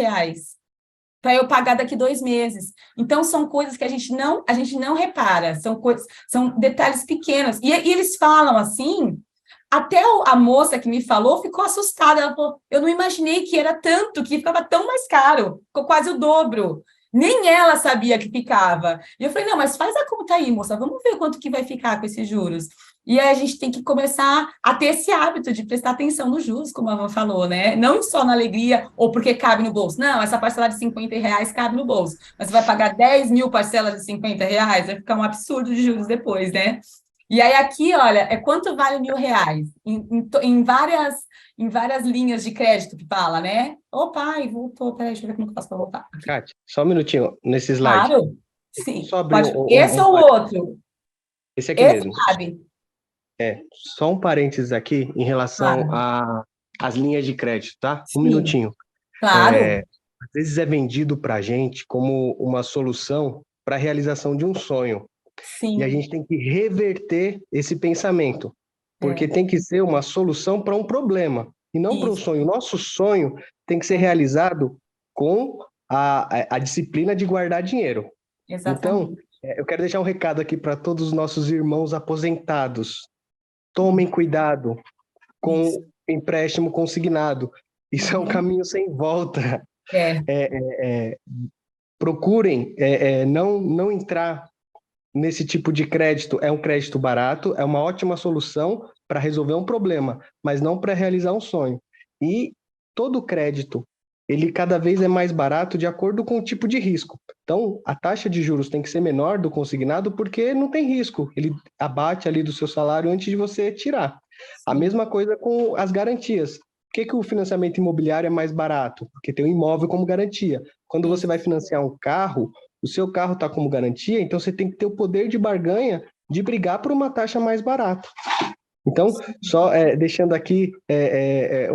para eu pagar daqui 2 meses. Então, são coisas que a gente não repara, são detalhes pequenos. E eles falam assim, até a moça que me falou ficou assustada. Ela falou, eu não imaginei que era tanto, que ficava tão mais caro, ficou quase o dobro. Nem ela sabia que ficava. E eu falei, não, mas faz a conta aí, moça, vamos ver quanto que vai ficar com esses juros. E aí a gente tem que começar a ter esse hábito de prestar atenção nos juros, como a Van falou, né? Não só na alegria ou porque cabe no bolso. Não, essa parcela de R$ 50 cabe no bolso. Mas você vai pagar 10 mil parcelas de R$ 50, vai ficar um absurdo de juros depois, né? E aí aqui, olha, é quanto vale R$ 1.000? Em várias linhas de crédito que fala, né? Opa, ai, voltou. Peraí, deixa eu ver como que eu faço para voltar. Kátia, só um minutinho, nesse slide. Claro, sim. Só abrir Esse ou o outro? Esse aqui Esse mesmo. cabe. Só um parênteses aqui em relação às linhas de crédito, tá? Sim. Um minutinho. Claro. Às vezes é vendido para a gente como uma solução para a realização de um sonho. Sim. E a gente tem que reverter esse pensamento, porque tem que ser uma solução para um problema, e não para um sonho. O nosso sonho tem que ser realizado com a disciplina de guardar dinheiro. Exatamente. Então, eu quero deixar um recado aqui para todos os nossos irmãos aposentados. Tomem cuidado com empréstimo consignado. Isso é um caminho sem volta. Procurem não entrar nesse tipo de crédito. É um crédito barato, é uma ótima solução para resolver um problema, mas não para realizar um sonho. E todo crédito, ele cada vez é mais barato de acordo com o tipo de risco. Então, a taxa de juros tem que ser menor do consignado porque não tem risco. Ele abate ali do seu salário antes de você tirar. A mesma coisa com as garantias. Por que o financiamento imobiliário é mais barato? Porque tem um imóvel como garantia. Quando você vai financiar um carro, o seu carro está como garantia, então você tem que ter o poder de barganha de brigar por uma taxa mais barata. Então, só deixando aqui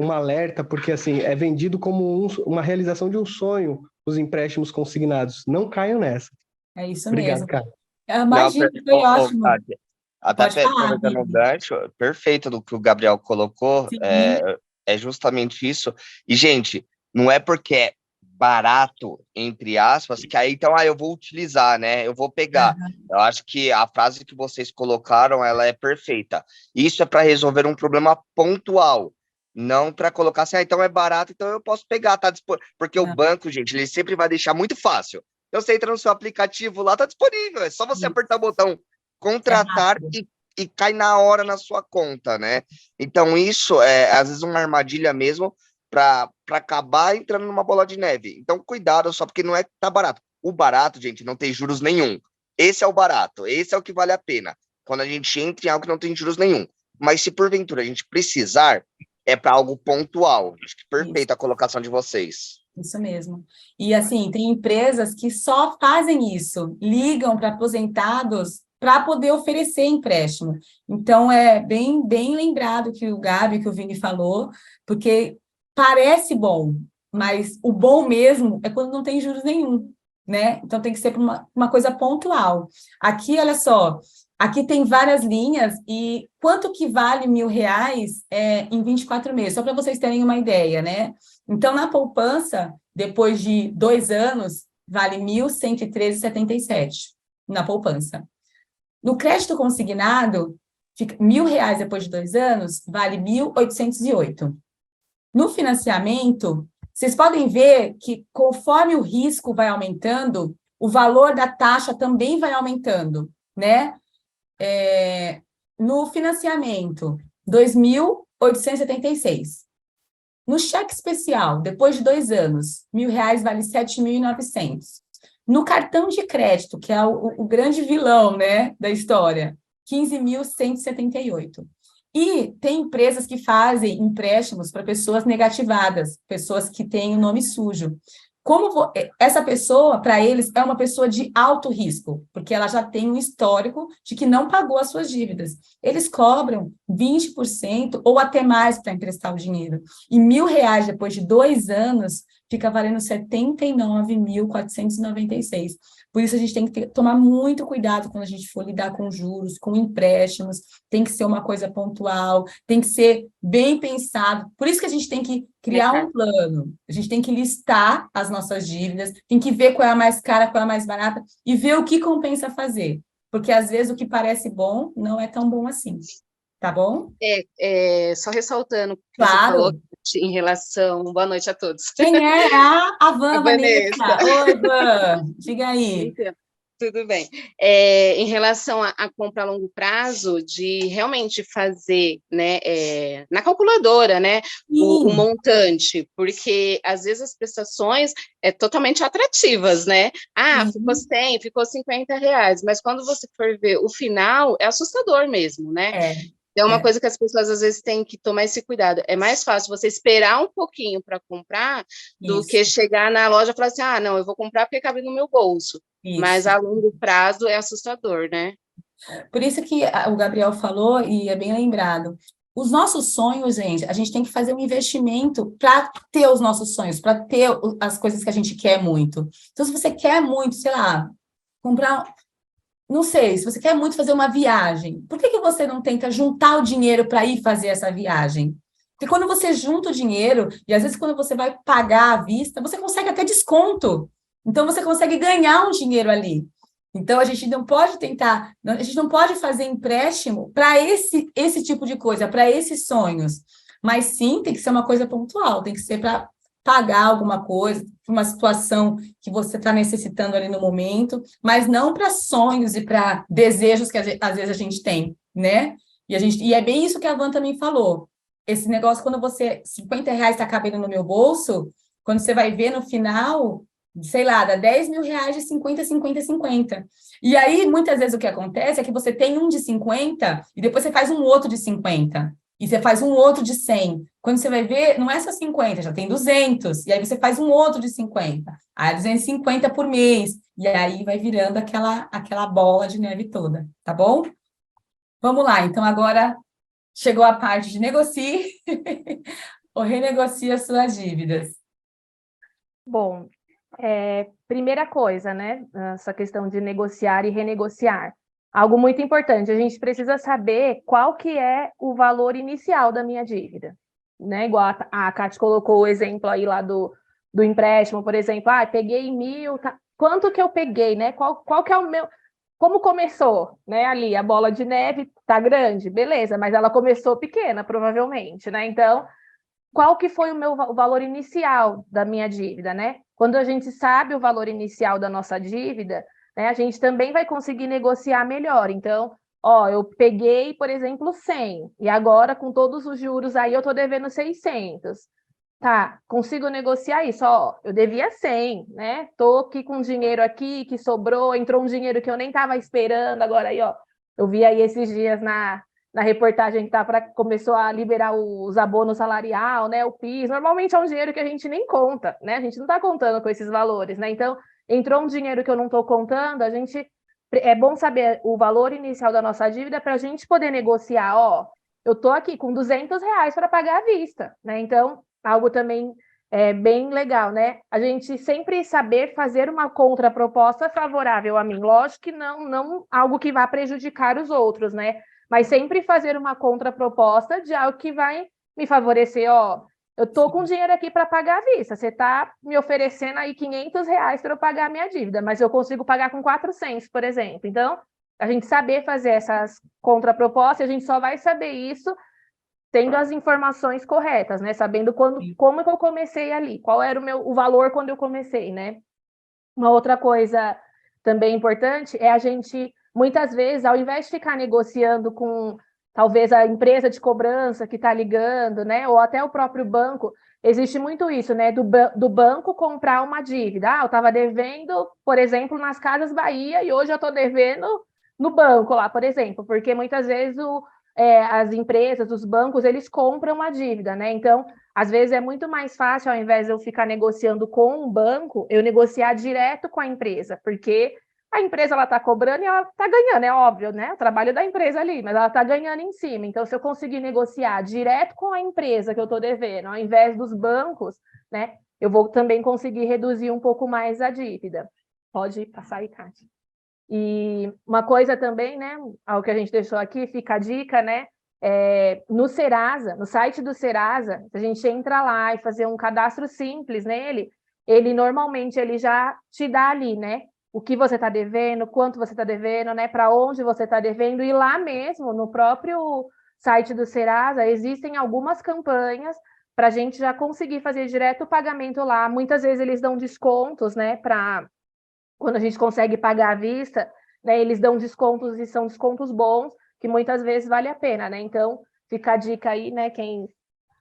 um alerta, porque assim, é vendido como uma realização de um sonho, os empréstimos consignados. Não caiam nessa. É isso Obrigado, mesmo. cara. Imagina, foi ótimo. Kátia, até aproveitando o gancho, perfeito do que o Gabriel colocou, é justamente isso. E, gente, não é porque é barato, entre aspas, que aí, então, eu vou utilizar, né? Eu vou pegar. Eu acho que a frase que vocês colocaram, ela é perfeita. Isso é para resolver um problema pontual, não para colocar assim, então é barato, então eu posso pegar, tá disponível. Porque o banco, gente, ele sempre vai deixar muito fácil. Então, você entra no seu aplicativo lá, tá disponível, é só você apertar o botão contratar e cai na hora na sua conta, né? Então, isso é, às vezes, uma armadilha mesmo para acabar entrando numa bola de neve. Então, cuidado só, porque não é que tá barato. O barato, gente, não tem juros nenhum. Esse é o barato, esse é o que vale a pena. Quando a gente entra em algo que não tem juros nenhum. Mas se porventura a gente precisar, é para algo pontual. Acho que perfeita a colocação de vocês. Isso mesmo. E, assim, tem empresas que só fazem isso, ligam para aposentados para poder oferecer empréstimo. Então, é bem lembrado que o Gabi, que o Vini falou, porque parece bom, mas o bom mesmo é quando não tem juros nenhum, né? Então, tem que ser uma coisa pontual. Aqui, olha só, aqui tem várias linhas e quanto que vale R$ 1.000 em 24 meses? Só para vocês terem uma ideia, né? Então, na poupança, depois de 2 anos, vale R$ 1.113,77 na poupança. No crédito consignado, fica R$ 1.000 depois de 2 anos, vale R$ 1.808. No financiamento, vocês podem ver que conforme o risco vai aumentando, o valor da taxa também vai aumentando, né? No financiamento, R$ 2.876. No cheque especial, depois de 2 anos, R$ 1.000 vale R$ 7.900. No cartão de crédito, que é o grande vilão, né, da história, R$ 15.178. E tem empresas que fazem empréstimos para pessoas negativadas, pessoas que têm o nome sujo. Essa pessoa, para eles, é uma pessoa de alto risco, porque ela já tem um histórico de que não pagou as suas dívidas. Eles cobram 20% ou até mais para emprestar o dinheiro. E R$ 1.000 depois de 2 anos fica valendo 79.496. Por isso, a gente tem que tomar muito cuidado quando a gente for lidar com juros, com empréstimos, tem que ser uma coisa pontual, tem que ser bem pensado. Por isso que a gente tem que criar um plano, a gente tem que listar as nossas dívidas, tem que ver qual é a mais cara, qual é a mais barata, e ver o que compensa fazer. Porque, às vezes, o que parece bom não é tão bom assim. Tá bom? Só ressaltando o que Claro. você falou em relação... Boa noite a todos. Quem é? A Van, A Vanessa. Oi, Van. Diga aí. Então, tudo bem. Em relação à compra a longo prazo, de realmente fazer, né, na calculadora, né, o montante, porque às vezes as prestações totalmente atrativas, né? Ficou 100, ficou R$50, mas quando você for ver o final, é assustador mesmo, né? É uma coisa que as pessoas, às vezes, têm que tomar esse cuidado. É mais fácil você esperar um pouquinho para comprar do que chegar na loja e falar assim, não, eu vou comprar porque cabe no meu bolso. Mas a longo prazo é assustador, né? Por isso que o Gabriel falou, e é bem lembrado, os nossos sonhos, gente, a gente tem que fazer um investimento para ter os nossos sonhos, para ter as coisas que a gente quer muito. Então, se você quer muito, sei lá, comprar... Não sei, se você quer muito fazer uma viagem, por que você não tenta juntar o dinheiro para ir fazer essa viagem? Porque quando você junta o dinheiro, e às vezes quando você vai pagar à vista, você consegue até desconto. Então, você consegue ganhar um dinheiro ali. Então, a gente não pode tentar, a gente não pode fazer empréstimo para esse tipo de coisa, para esses sonhos. Mas sim, tem que ser uma coisa pontual, tem que ser para pagar alguma coisa, uma situação que você está necessitando ali no momento, mas não para sonhos e para desejos que às vezes a gente tem, né? E é bem isso que a Van também falou. Esse negócio, quando você... R$50 está cabendo no meu bolso, quando você vai ver no final, sei lá, dá R$10.000 de 50, 50, 50. E aí, muitas vezes, o que acontece é que você tem um de 50 e depois você faz um outro de 50. E você faz um outro de 100. Quando você vai ver, não é só 50, já tem 200. E aí você faz um outro de 50. Aí 250 por mês. E aí vai virando aquela bola de neve toda, tá bom? Vamos lá, então agora chegou a parte de negocie ou renegocie as suas dívidas. Bom, primeira coisa, né? Essa questão de negociar e renegociar. Algo muito importante, a gente precisa saber qual que é o valor inicial da minha dívida, né? Igual a Kate colocou o exemplo aí lá do empréstimo, por exemplo, peguei 1.000, tá? Quanto que eu peguei, né? Qual que é o meu... Como começou, né? Ali, a bola de neve tá grande, beleza, mas ela começou pequena, provavelmente, né? Então, qual que foi o valor inicial da minha dívida, né? Quando a gente sabe o valor inicial da nossa dívida, né, a gente também vai conseguir negociar melhor. Então, eu peguei, por exemplo, 100, e agora, com todos os juros aí, eu estou devendo 600. Tá, consigo negociar isso? Eu devia 100, né? Estou aqui com dinheiro aqui que sobrou, entrou um dinheiro que eu nem estava esperando, agora aí, eu vi aí esses dias na reportagem que começou a liberar os abonos salarial, né? O PIS, normalmente é um dinheiro que a gente nem conta, né? A gente não está contando com esses valores, né? Então, entrou um dinheiro que eu não estou contando, é bom saber o valor inicial da nossa dívida para a gente poder negociar, eu estou aqui com R$200 para pagar à vista, né? Então, algo também bem legal, né? A gente sempre saber fazer uma contraproposta favorável a mim, lógico que não algo que vá prejudicar os outros, né? Mas sempre fazer uma contraproposta de algo que vai me favorecer, eu estou com dinheiro aqui para pagar à vista, você está me oferecendo aí R$500 para eu pagar a minha dívida, mas eu consigo pagar com 400, por exemplo. Então, a gente saber fazer essas contrapropostas, a gente só vai saber isso tendo as informações corretas, né? Sabendo como que eu comecei ali, qual era o valor quando eu comecei, né? Uma outra coisa também importante é a gente, muitas vezes, ao invés de ficar negociando com talvez a empresa de cobrança que está ligando, né? Ou até o próprio banco, existe muito isso, né? Do banco comprar uma dívida. Eu estava devendo, por exemplo, nas Casas Bahia e hoje eu estou devendo no banco lá, por exemplo, porque muitas vezes as empresas, os bancos, eles compram a dívida, né? Então, às vezes é muito mais fácil, ao invés de eu ficar negociando com um banco, eu negociar direto com a empresa, porque a empresa ela está cobrando e ela está ganhando, é óbvio, né? O trabalho da empresa ali, mas ela está ganhando em cima. Então, se eu conseguir negociar direto com a empresa que eu estou devendo, ao invés dos bancos, né? eu vou também conseguir reduzir um pouco mais a dívida. Pode passar aí, Kátia. E uma coisa também, né, ao que a gente deixou aqui, fica a dica, né, no Serasa, no site do Serasa, se a gente entra lá e fazer um cadastro simples nele, ele normalmente ele já te dá ali, né, o que você está devendo, quanto você está devendo, né, para onde você está devendo, e lá mesmo, no próprio site do Serasa, existem algumas campanhas para a gente já conseguir fazer direto o pagamento lá. Muitas vezes eles dão descontos, né, para quando a gente consegue pagar à vista, né, eles dão descontos e são descontos bons, que muitas vezes vale a pena, né? Então, fica a dica aí, né, quem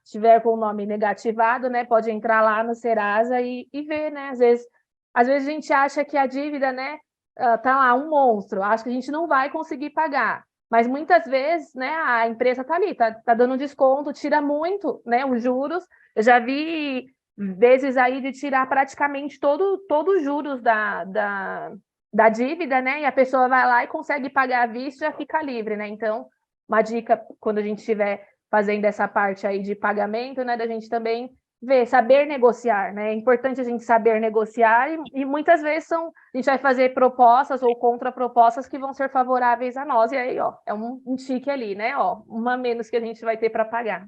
estiver com o nome negativado, né, pode entrar lá no Serasa e ver, né? Às vezes a gente acha que a dívida, né, tá lá um monstro, acho que a gente não vai conseguir pagar. Mas muitas vezes, né, a empresa tá ali, tá dando desconto, tira muito, né, os juros. Eu já vi vezes aí de tirar praticamente todos os juros da dívida, né? E a pessoa vai lá e consegue pagar à vista e já fica livre, né? Então, uma dica quando a gente estiver fazendo essa parte aí de pagamento, né? Da gente também ver, saber negociar, né? É importante a gente saber negociar e muitas vezes a gente vai fazer propostas ou contrapropostas que vão ser favoráveis a nós. E aí, ó, é um tique ali, né? Ó, uma menos que a gente vai ter para pagar.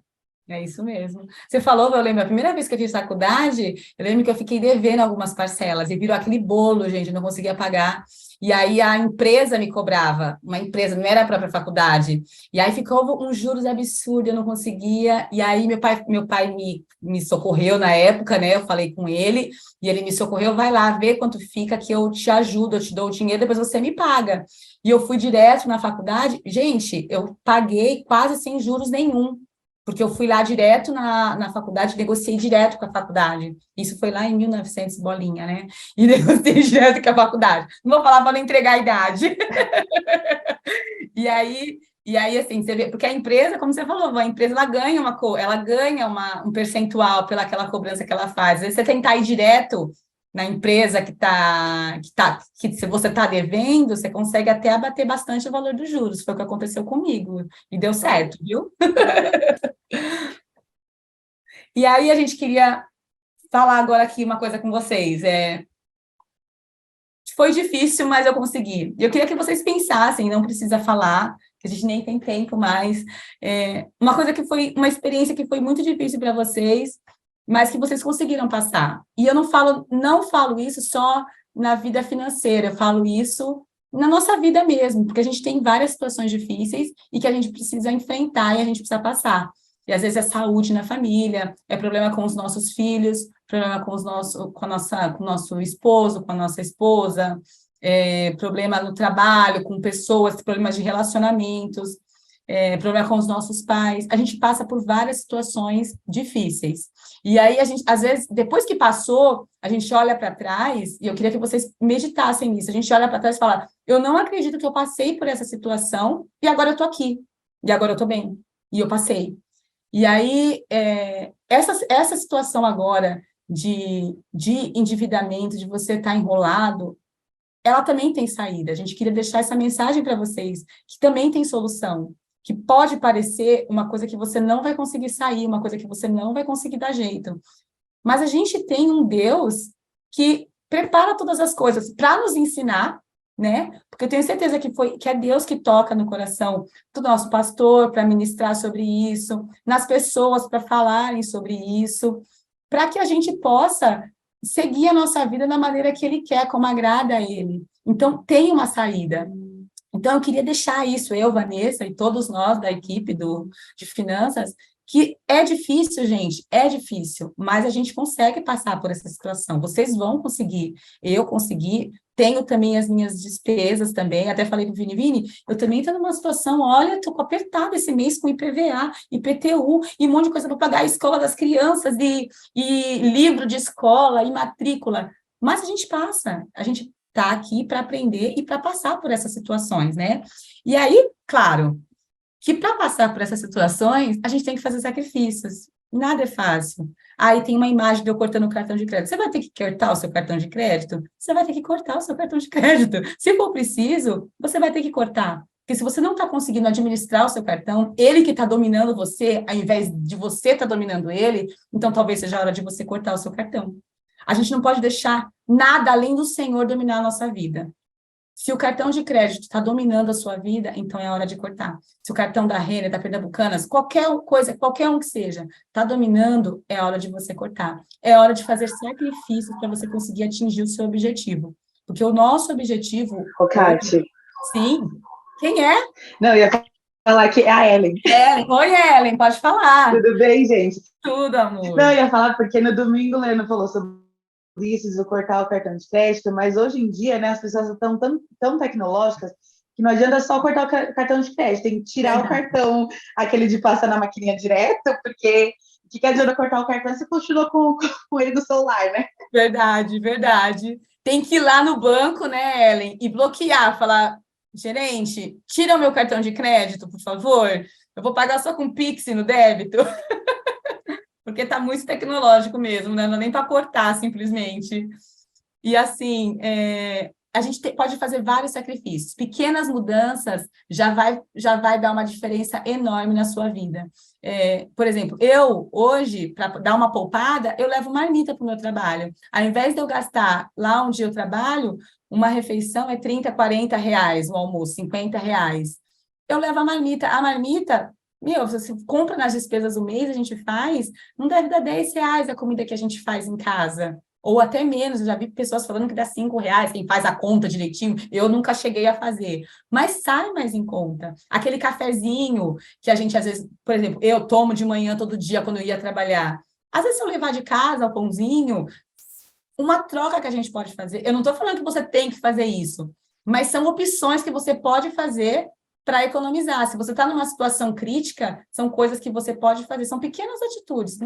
É isso mesmo. Você falou, eu lembro, a primeira vez que eu fiz faculdade, eu lembro que eu fiquei devendo algumas parcelas e virou aquele bolo, gente, eu não conseguia pagar. E aí a empresa me cobrava, uma empresa, não era a própria faculdade. E aí ficou uns juros absurdos, eu não conseguia. E aí meu pai me socorreu na época, né? Eu falei com ele, e ele me socorreu, vai lá, vê quanto fica, que eu te ajudo, eu te dou o dinheiro, depois você me paga. E eu fui direto na faculdade, gente, eu paguei quase sem juros nenhum. Porque eu fui lá direto na faculdade, negociei direto com a faculdade. Isso foi lá em 1900, bolinha, né? E negociei direto com a faculdade. Não vou falar para não entregar a idade. E aí, assim, você vê, porque a empresa, como você falou, a empresa ela ganha um percentual pela aquela cobrança que ela faz. Às vezes você tentar ir direto na empresa que se você está devendo, você consegue até abater bastante o valor dos juros. Foi o que aconteceu comigo. E deu certo, viu? E aí a gente queria falar agora aqui uma coisa com vocês. Foi difícil, mas eu consegui. Eu queria que vocês pensassem, não precisa falar, que a gente nem tem tempo mais. Uma experiência que foi muito difícil para vocês, mas que vocês conseguiram passar. E eu não falo isso só na vida financeira, eu falo isso na nossa vida mesmo, porque a gente tem várias situações difíceis e que a gente precisa enfrentar e a gente precisa passar. E às vezes é saúde na família, é problema com os nossos filhos, problema com o nosso esposo, com a nossa esposa, problema no trabalho, com pessoas, problemas de relacionamentos, problema com os nossos pais. A gente passa por várias situações difíceis. E aí, a gente, às vezes, depois que passou, a gente olha para trás, e eu queria que vocês meditassem nisso, a gente olha para trás e fala, eu não acredito que eu passei por essa situação, e agora eu estou aqui, e agora eu estou bem, e eu passei. E aí, essa situação agora de endividamento, de você estar enrolado, ela também tem saída. A gente queria deixar essa mensagem para vocês, que também tem solução, que pode parecer uma coisa que você não vai conseguir sair, uma coisa que você não vai conseguir dar jeito. Mas a gente tem um Deus que prepara todas as coisas para nos ensinar, né? Porque eu tenho certeza que é Deus que toca no coração do nosso pastor para ministrar sobre isso, nas pessoas para falarem sobre isso, para que a gente possa seguir a nossa vida da maneira que Ele quer, como agrada a Ele. Então, tem uma saída. Então, eu queria deixar isso, eu, Vanessa, e todos nós da equipe de finanças, que é difícil, gente, é difícil, mas a gente consegue passar por essa situação. Vocês vão conseguir, eu consegui, tenho também as minhas despesas também, até falei para o Vini, eu também estou numa situação, olha, estou apertada esse mês com IPVA, IPTU, e um monte de coisa para pagar a escola das crianças, e livro de escola, e matrícula, mas a gente passa, a gente está aqui para aprender e para passar por essas situações, né? E aí, claro, que para passar por essas situações, a gente tem que fazer sacrifícios. Nada é fácil. Aí tem uma imagem de eu cortando o cartão de crédito. Você vai ter que cortar o seu cartão de crédito? Você vai ter que cortar o seu cartão de crédito. Se for preciso, você vai ter que cortar. Porque se você não está conseguindo administrar o seu cartão, ele que está dominando você, ao invés de você estar dominando ele, então talvez seja a hora de você cortar o seu cartão. A gente não pode deixar nada além do Senhor dominar a nossa vida. Se o cartão de crédito está dominando a sua vida, então é hora de cortar. Se o cartão da Renner, da Pernambucanas, qualquer coisa, qualquer um que seja, está dominando, é hora de você cortar. É hora de fazer sacrifícios para você conseguir atingir o seu objetivo. Porque o nosso objetivo... Ô, Kati. Sim. Quem é? Não, eu ia falar que é a Ellen. Ellen. Oi, Ellen, pode falar. Tudo bem, gente? Tudo, amor. Não, eu ia falar porque no domingo o Leno falou sobre isso, de cortar o cartão de crédito, mas hoje em dia, né, as pessoas estão tão tecnológicas que não adianta só cortar o cartão de crédito, tem que tirar o cartão, aquele de passar na maquininha direto, porque o que adianta cortar o cartão se você continua com ele no celular, né? Verdade, verdade. Tem que ir lá no banco, né, Ellen, e bloquear, falar, gerente, tira o meu cartão de crédito, por favor, eu vou pagar só com Pix no débito. Porque está muito tecnológico mesmo, né? Não é nem para cortar, simplesmente. E, assim, a gente pode fazer vários sacrifícios. Pequenas mudanças já vai dar uma diferença enorme na sua vida. Por exemplo, eu, hoje, para dar uma poupada, eu levo marmita para o meu trabalho. Ao invés de eu gastar lá onde eu trabalho, uma refeição é 30, 40 reais, um almoço, 50 reais. Eu levo a marmita. A marmita... Meu, você compra nas despesas do mês, a gente faz, não deve dar 10 reais a comida que a gente faz em casa. Ou até menos, eu já vi pessoas falando que dá 5 reais, quem faz a conta direitinho, eu nunca cheguei a fazer. Mas sai mais em conta. Aquele cafezinho que a gente, às vezes, por exemplo, eu tomo de manhã todo dia quando eu ia trabalhar. Às vezes, se eu levar de casa o pãozinho, uma troca que a gente pode fazer. Eu não estou falando que você tem que fazer isso, mas são opções que você pode fazer para economizar. Se você está numa situação crítica, são coisas que você pode fazer, são pequenas atitudes,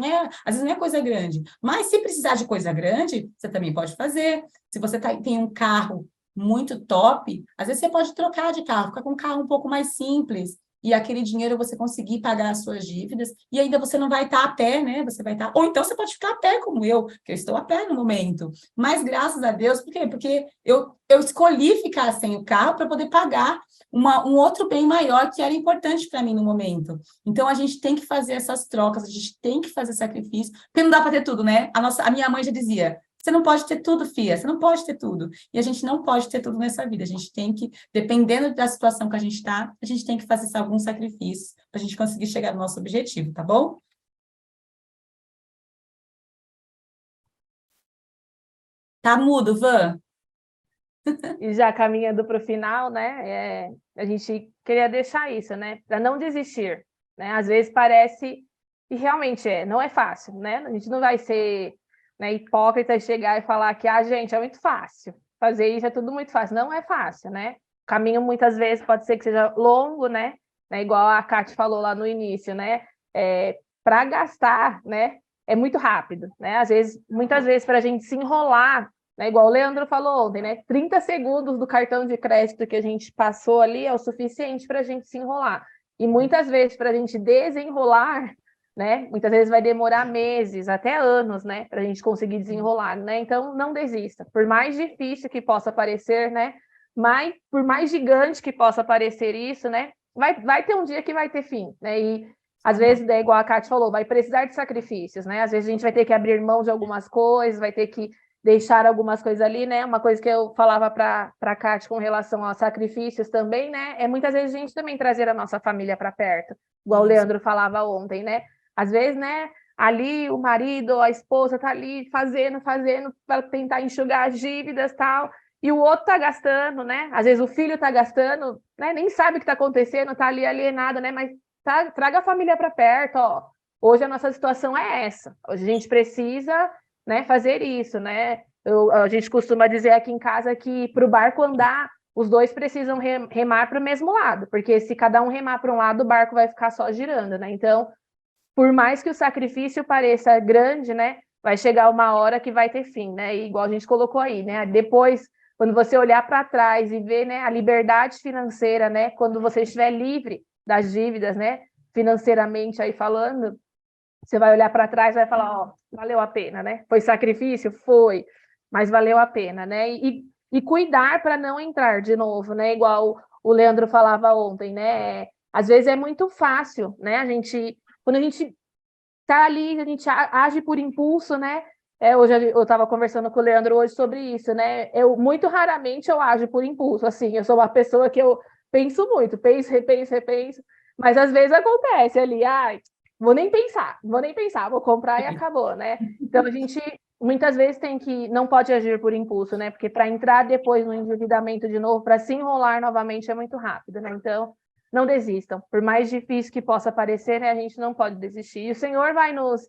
às vezes não é coisa grande, mas se precisar de coisa grande, você também pode fazer. Se você tem um carro muito top, às vezes você pode trocar de carro, ficar com um carro um pouco mais simples, e aquele dinheiro você conseguir pagar as suas dívidas, e ainda você não vai estar a pé, né? Você vai estar... Ou então você pode ficar a pé, como eu, que eu estou a pé no momento. Mas graças a Deus, por quê? Porque eu escolhi ficar sem o carro para poder pagar um outro bem maior que era importante para mim no momento. Então, a gente tem que fazer essas trocas, a gente tem que fazer sacrifício, porque não dá para ter tudo, né? A minha mãe já dizia, você não pode ter tudo, filha, você não pode ter tudo. E a gente não pode ter tudo nessa vida, a gente tem que, dependendo da situação que a gente está, a gente tem que fazer alguns sacrifícios para a gente conseguir chegar no nosso objetivo, tá bom? Tá mudo, Van? E já caminhando para o final, né? A gente queria deixar isso, né? Para não desistir, né? Às vezes parece, e realmente não é fácil, né? A gente não vai ser, né, hipócrita e chegar e falar que, gente, é muito fácil. Fazer isso é tudo muito fácil. Não é fácil, né? O caminho, muitas vezes, pode ser que seja longo, né? Igual a Kati falou lá no início, né? Para gastar, né? É muito rápido, né? Muitas vezes, para a gente se enrolar, né, igual o Leandro falou ontem, né? 30 segundos do cartão de crédito que a gente passou ali é o suficiente para a gente se enrolar. E muitas vezes, para a gente desenrolar, né? Muitas vezes vai demorar meses, até anos, né? Para a gente conseguir desenrolar, né? Então, não desista. Por mais difícil que possa parecer, né? Por mais gigante que possa parecer isso, né? Vai ter um dia que vai ter fim, né? E às vezes, né, igual a Kati falou, vai precisar de sacrifícios, né? Às vezes a gente vai ter que abrir mão de algumas coisas, vai ter que deixar algumas coisas ali, né? Uma coisa que eu falava para a Kati com relação aos sacrifícios também, né? É muitas vezes a gente também trazer a nossa família para perto, igual o Leandro falava ontem, né? Às vezes, né? Ali o marido, a esposa tá ali fazendo para tentar enxugar as dívidas e tal, e o outro tá gastando, né? Às vezes o filho tá gastando, né? Nem sabe o que tá acontecendo, tá ali alienado, né? Mas traga a família para perto, ó. Hoje a nossa situação é essa. Hoje a gente precisa, né, fazer isso, né? A gente costuma dizer aqui em casa que para o barco andar, os dois precisam remar para o mesmo lado, porque se cada um remar para um lado, o barco vai ficar só girando, né? Então, por mais que o sacrifício pareça grande, né, vai chegar uma hora que vai ter fim, né? E igual a gente colocou aí, né? Depois, quando você olhar para trás e ver, né, a liberdade financeira, né, quando você estiver livre das dívidas, né, financeiramente aí falando, você vai olhar para trás e vai falar, ó, valeu a pena, né? Foi sacrifício? Foi, mas valeu a pena, né? E cuidar para não entrar de novo, né? Igual o Leandro falava ontem, né? Às vezes é muito fácil, né? Quando a gente tá ali, a gente age por impulso, né? Hoje eu estava conversando com o Leandro hoje sobre isso, né? Muito raramente eu ajo por impulso, assim, eu sou uma pessoa que eu penso muito, penso, repenso, mas às vezes acontece ali, vou nem pensar, vou comprar e acabou, né? Então a gente muitas vezes não pode agir por impulso, né? Porque para entrar depois no endividamento de novo, para se enrolar novamente é muito rápido, né? Então não desistam, por mais difícil que possa parecer, né? A gente não pode desistir. E o Senhor vai nos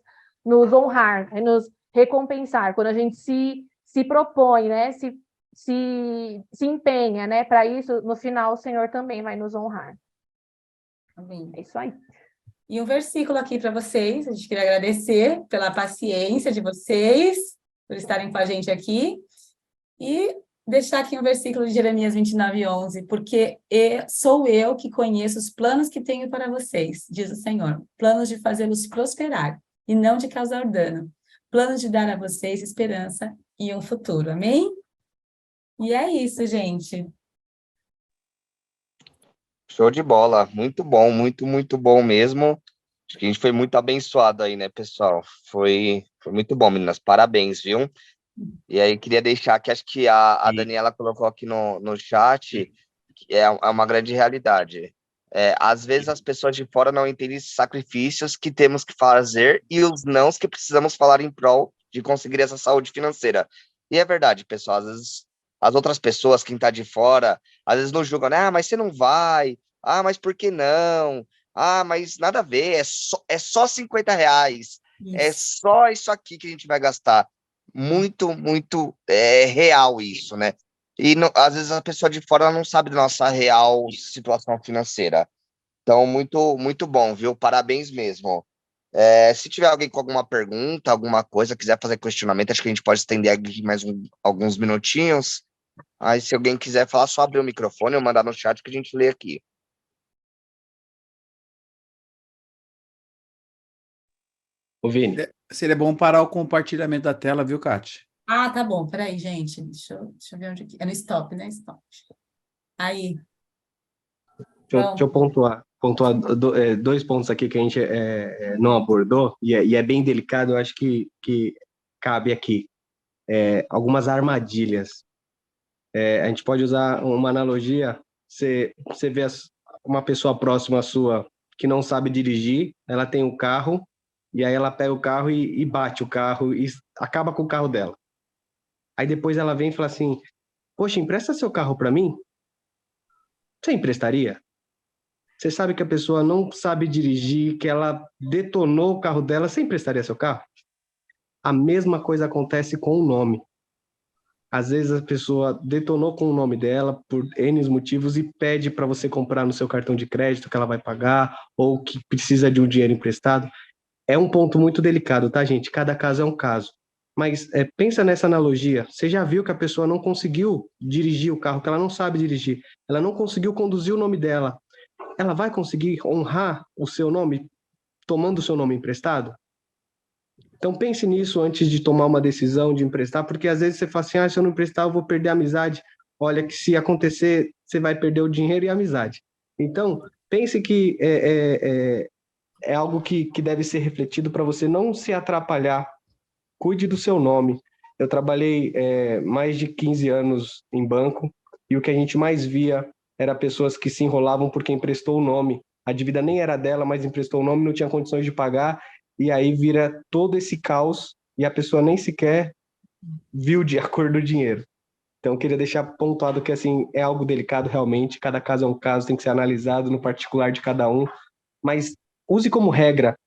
honrar, vai nos recompensar quando a gente se propõe, né? Se empenha, né? Para isso, no final, o Senhor também vai nos honrar. Amém. É isso aí. E um versículo aqui para vocês, a gente queria agradecer pela paciência de vocês, por estarem com a gente aqui, e deixar aqui um versículo de Jeremias 29:11, porque sou eu que conheço os planos que tenho para vocês, diz o Senhor, planos de fazê-los prosperar e não de causar dano, planos de dar a vocês esperança e um futuro, amém? E é isso, gente. Show de bola, muito bom, muito bom mesmo. Acho que a gente foi muito abençoado aí, né, pessoal? Foi muito bom, meninas, parabéns, viu? E aí, queria deixar que acho que a Daniela colocou aqui no chat, que é uma grande realidade. Às vezes as pessoas de fora não entendem os sacrifícios que temos que fazer e os nãos que precisamos falar em prol de conseguir essa saúde financeira. E é verdade, pessoal, às vezes as outras pessoas, quem tá de fora, às vezes nos julgam, né? Mas você não vai, mas por que não? Mas nada a ver, é só R$ 50, é só isso aqui que a gente vai gastar. Muito real isso, né? E às vezes a pessoa de fora ela não sabe da nossa real situação financeira. Então, muito bom, viu? Parabéns mesmo. Se tiver alguém com alguma pergunta, alguma coisa, quiser fazer questionamento, acho que a gente pode estender aqui mais alguns minutinhos. Aí, se alguém quiser falar, só abrir o microfone ou mandar no chat que a gente lê aqui. Ô, Vini. Seria bom parar o compartilhamento da tela, viu, Kati? Tá bom, peraí, gente, deixa eu ver onde aqui. É no stop, né? Stop. Aí. Deixa eu pontuar dois pontos aqui que a gente não abordou, e é bem delicado, eu acho que cabe aqui. Algumas armadilhas. A gente pode usar uma analogia, você vê uma pessoa próxima sua que não sabe dirigir, ela tem um carro, e aí ela pega o carro e bate o carro e acaba com o carro dela. Aí depois ela vem e fala assim, poxa, empresta seu carro para mim? Você emprestaria? Você sabe que a pessoa não sabe dirigir, que ela detonou o carro dela, você emprestaria seu carro? A mesma coisa acontece com o nome. Às vezes a pessoa detonou com o nome dela por N motivos e pede para você comprar no seu cartão de crédito que ela vai pagar ou que precisa de um dinheiro emprestado. É um ponto muito delicado, tá, gente? Cada caso é um caso. Mas pensa nessa analogia. Você já viu que a pessoa não conseguiu dirigir o carro, que ela não sabe dirigir. Ela não conseguiu conduzir o nome dela. Ela vai conseguir honrar o seu nome tomando o seu nome emprestado? Então pense nisso antes de tomar uma decisão de emprestar, porque às vezes você fala assim, se eu não emprestar eu vou perder a amizade. Olha que se acontecer, você vai perder o dinheiro e a amizade. Então, pense que é algo que deve ser refletido para você não se atrapalhar. Cuide do seu nome. Eu trabalhei mais de 15 anos em banco e o que a gente mais via era pessoas que se enrolavam porque emprestou o nome. A dívida nem era dela, mas emprestou o nome, não tinha condições de pagar, e aí vira todo esse caos e a pessoa nem sequer viu a cor do dinheiro. Então, eu queria deixar pontuado que assim, é algo delicado realmente, cada caso é um caso, tem que ser analisado no particular de cada um, mas use como regra,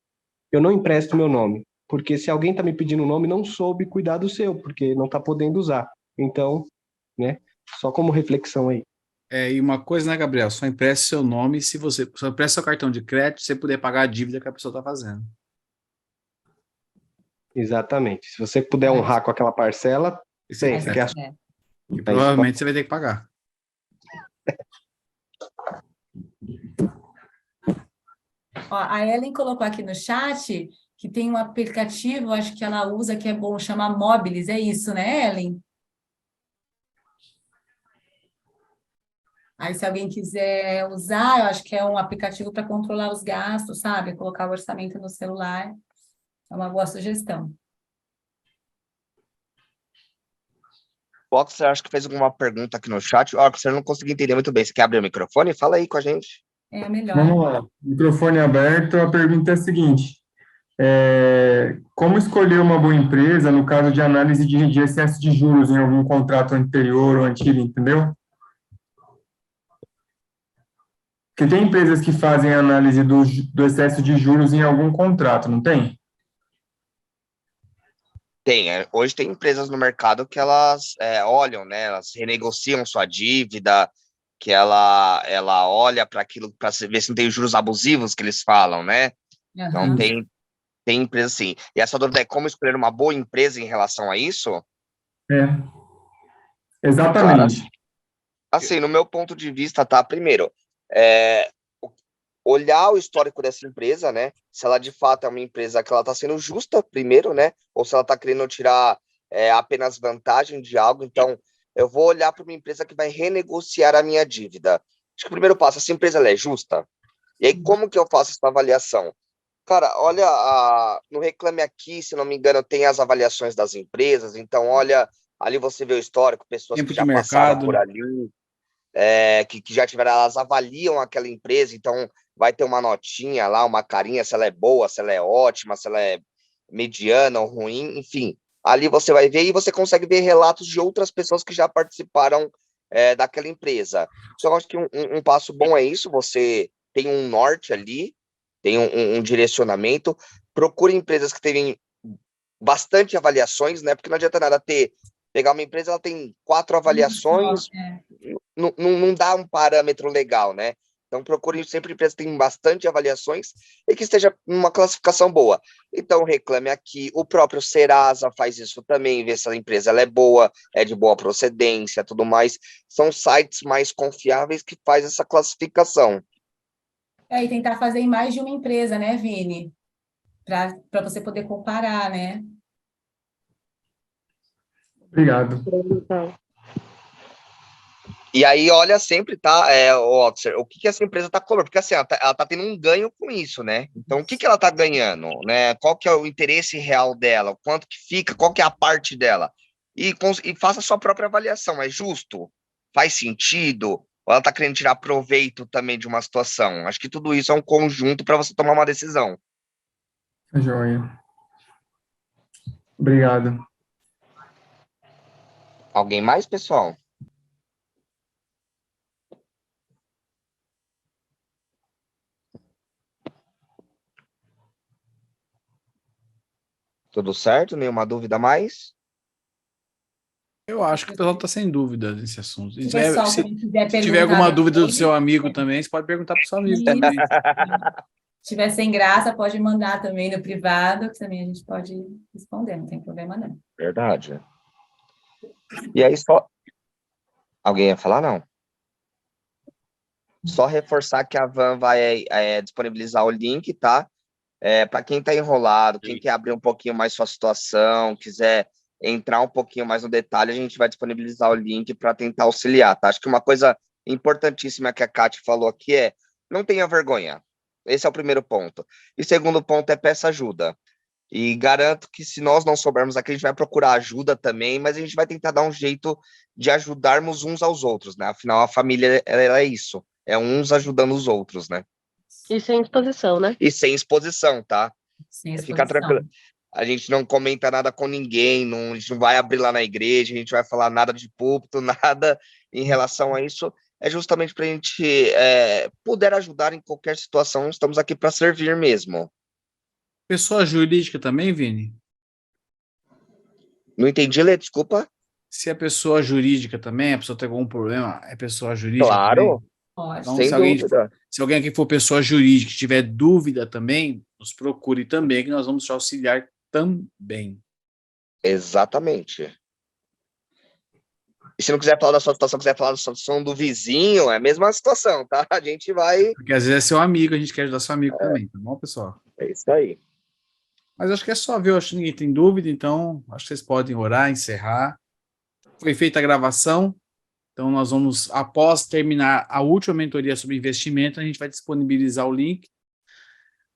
eu não empresto meu nome, porque se alguém está me pedindo o nome, não soube cuidar do seu, porque não está podendo usar. Então, né, só como reflexão aí. E uma coisa, né, Gabriel? Só empreste seu nome se você só empresta seu cartão de crédito se você puder pagar a dívida que a pessoa está fazendo. Exatamente. Se você puder honrar com aquela parcela, E provavelmente você vai ter que pagar. A Ellen colocou aqui no chat que tem um aplicativo, acho que ela usa, que é bom, chama Mobilis, é isso, né, Ellen? Aí, se alguém quiser usar, eu acho que é um aplicativo para controlar os gastos, sabe? Colocar o orçamento no celular. É uma boa sugestão. Boxer, acho que fez alguma pergunta aqui no chat. Ó, que você não conseguiu entender muito bem. Você quer abrir o microfone? Fala aí com a gente. É melhor. Vamos lá. Microfone aberto. A pergunta é a seguinte: como escolher uma boa empresa no caso de análise de excesso de juros em algum contrato anterior ou antigo, entendeu? Porque tem empresas que fazem análise do excesso de juros em algum contrato, não tem? Tem. Hoje tem empresas no mercado que elas olham, né? Elas renegociam sua dívida, que ela olha para aquilo para ver se não tem juros abusivos que eles falam, né? Então Aham. tem empresa sim. E essa dúvida é como escolher uma boa empresa em relação a isso? É, Cara, exatamente. assim, no meu ponto de vista, tá? Primeiro, é, olhar o histórico dessa empresa, né? Se ela de fato é uma empresa que ela está sendo justa, primeiro, né? Ou se ela está querendo tirar apenas vantagem de algo. Então, eu vou olhar para uma empresa que vai renegociar a minha dívida. Acho que o primeiro passo, essa empresa ela é justa? E aí, como que eu faço essa avaliação? Cara, olha, no Reclame Aqui, se não me engano, tem as avaliações das empresas. Então, olha, ali você vê o histórico, pessoas Tempo que de já passaram por mercado. ali, que já tiveram, elas avaliam aquela empresa, então vai ter uma notinha lá, uma carinha, se ela é boa, se ela é ótima, se ela é mediana ou ruim, enfim. Ali você vai ver e você consegue ver relatos de outras pessoas que já participaram daquela empresa. Então, eu acho que um passo bom é isso, você tem um norte ali, tem um direcionamento, procure empresas que tenham bastante avaliações, né? Porque não adianta nada pegar uma empresa, ela tem 4 avaliações, não dá um parâmetro legal, né? Então, procure sempre empresas que têm bastante avaliações e que esteja numa classificação boa. Então, Reclame Aqui. O próprio Serasa faz isso também, vê se a empresa ela é boa, é de boa procedência, tudo mais. São sites mais confiáveis que faz essa classificação. E tentar fazer em mais de uma empresa, né, Vini? Para você poder comparar, né? Obrigado. E aí, olha sempre, tá, Oxer, o que essa empresa está cobrando? Porque assim, ela tá tendo um ganho com isso, né? Então, o que ela está ganhando, né? Qual que é o interesse real dela? O quanto que fica? Qual que é a parte dela? E faça a sua própria avaliação. É justo? Faz sentido? Ou ela está querendo tirar proveito também de uma situação? Acho que tudo isso é um conjunto para você tomar uma decisão. Joia. Obrigado. Alguém mais, pessoal? Tudo certo? Nenhuma dúvida mais? Eu acho que o pessoal está sem dúvida nesse assunto. Se o pessoal também quiser Se tiver perguntar alguma dúvida do depois, seu amigo também, você pode perguntar para o seu amigo Isso. também. Se tiver sem graça, pode mandar também no privado, que também a gente pode responder, não tem problema não. Verdade. E aí, só... Alguém ia falar, não? Só reforçar que a Van vai disponibilizar o link, tá? Para quem está enrolado, quem quer abrir um pouquinho mais sua situação, quiser entrar um pouquinho mais no detalhe, a gente vai disponibilizar o link para tentar auxiliar, tá? Acho que uma coisa importantíssima que a Kate falou aqui é: não tenha vergonha. Esse é o primeiro ponto. E o segundo ponto é peça ajuda. E garanto que se nós não soubermos aqui, a gente vai procurar ajuda também, mas a gente vai tentar dar um jeito de ajudarmos uns aos outros, né? Afinal, a família ela é isso. É uns ajudando os outros, né? E sem exposição, né? E sem exposição, tá? Sem Fica tranquilo. A gente não comenta nada com ninguém, a gente não vai abrir lá na igreja, a gente vai falar nada de púlpito, nada em relação a isso. É justamente para a gente poder ajudar em qualquer situação. Estamos aqui para servir mesmo. Pessoa jurídica também, Vini? Não entendi, Lê, desculpa. Se é pessoa jurídica também, a pessoa tem algum problema, é pessoa jurídica Claro. também? Então, Sem dúvida. Se alguém aqui for pessoa jurídica e tiver dúvida também, nos procure também, que nós vamos te auxiliar também. Exatamente. E se não quiser falar da sua situação, quiser falar da situação do vizinho, é a mesma situação, tá? A gente vai... Porque às vezes é seu amigo, a gente quer ajudar seu amigo também, tá bom, pessoal? É isso aí. Mas acho que é só ver, eu acho que ninguém tem dúvida, então acho que vocês podem orar, encerrar. Foi feita a gravação. Então, nós vamos, após terminar a última mentoria sobre investimento, a gente vai disponibilizar o link.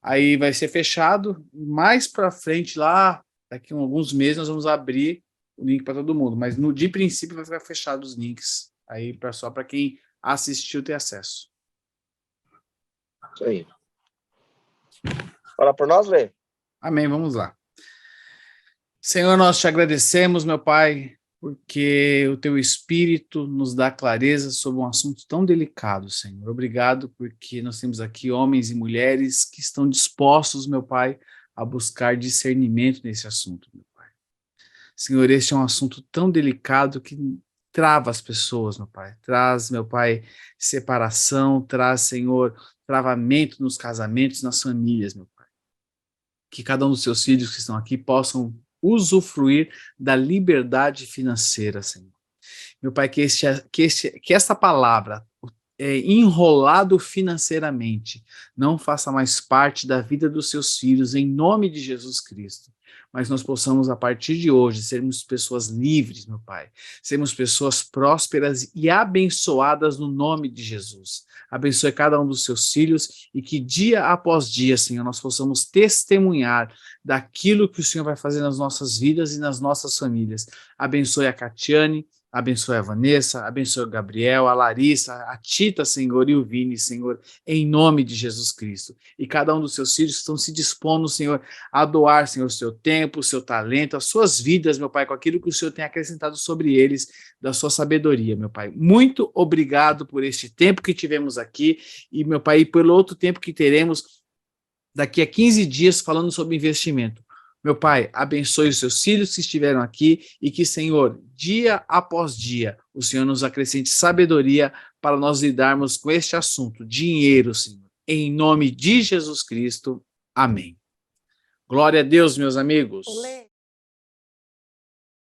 Aí vai ser fechado. Mais para frente, lá, daqui a alguns meses, nós vamos abrir o link para todo mundo. Mas, de princípio, vai ficar fechado os links. Aí, só para quem assistiu ter acesso. Isso aí. Fala por nós, Lê. Amém, vamos lá. Senhor, nós te agradecemos, meu Pai, porque o teu Espírito nos dá clareza sobre um assunto tão delicado, Senhor. Obrigado, porque nós temos aqui homens e mulheres que estão dispostos, meu Pai, a buscar discernimento nesse assunto, meu Pai. Senhor, este é um assunto tão delicado que trava as pessoas, meu Pai. Traz, meu Pai, separação, traz, Senhor, travamento nos casamentos, nas famílias, meu Pai. Que cada um dos seus filhos que estão aqui possam usufruir da liberdade financeira, Senhor. Meu Pai, que essa palavra, enrolado financeiramente, não faça mais parte da vida dos seus filhos, em nome de Jesus Cristo. Mas nós possamos, a partir de hoje, sermos pessoas livres, meu Pai. Sermos pessoas prósperas e abençoadas no nome de Jesus. Abençoe cada um dos seus filhos e que dia após dia, Senhor, nós possamos testemunhar daquilo que o Senhor vai fazer nas nossas vidas e nas nossas famílias. Abençoe a Catiane, abençoe a Vanessa, abençoe o Gabriel, a Larissa, a Tita, Senhor, e o Vini, Senhor, em nome de Jesus Cristo. E cada um dos seus filhos que estão se dispondo, Senhor, a doar, Senhor, o seu tempo, o seu talento, as suas vidas, meu Pai, com aquilo que o Senhor tem acrescentado sobre eles, da sua sabedoria, meu Pai. Muito obrigado por este tempo que tivemos aqui e, meu Pai, e pelo outro tempo que teremos daqui a 15 dias falando sobre investimento. Meu Pai, abençoe os seus filhos que estiveram aqui e que, Senhor, dia após dia, o Senhor nos acrescente sabedoria para nós lidarmos com este assunto, dinheiro, Senhor. Em nome de Jesus Cristo. Amém. Glória a Deus, meus amigos.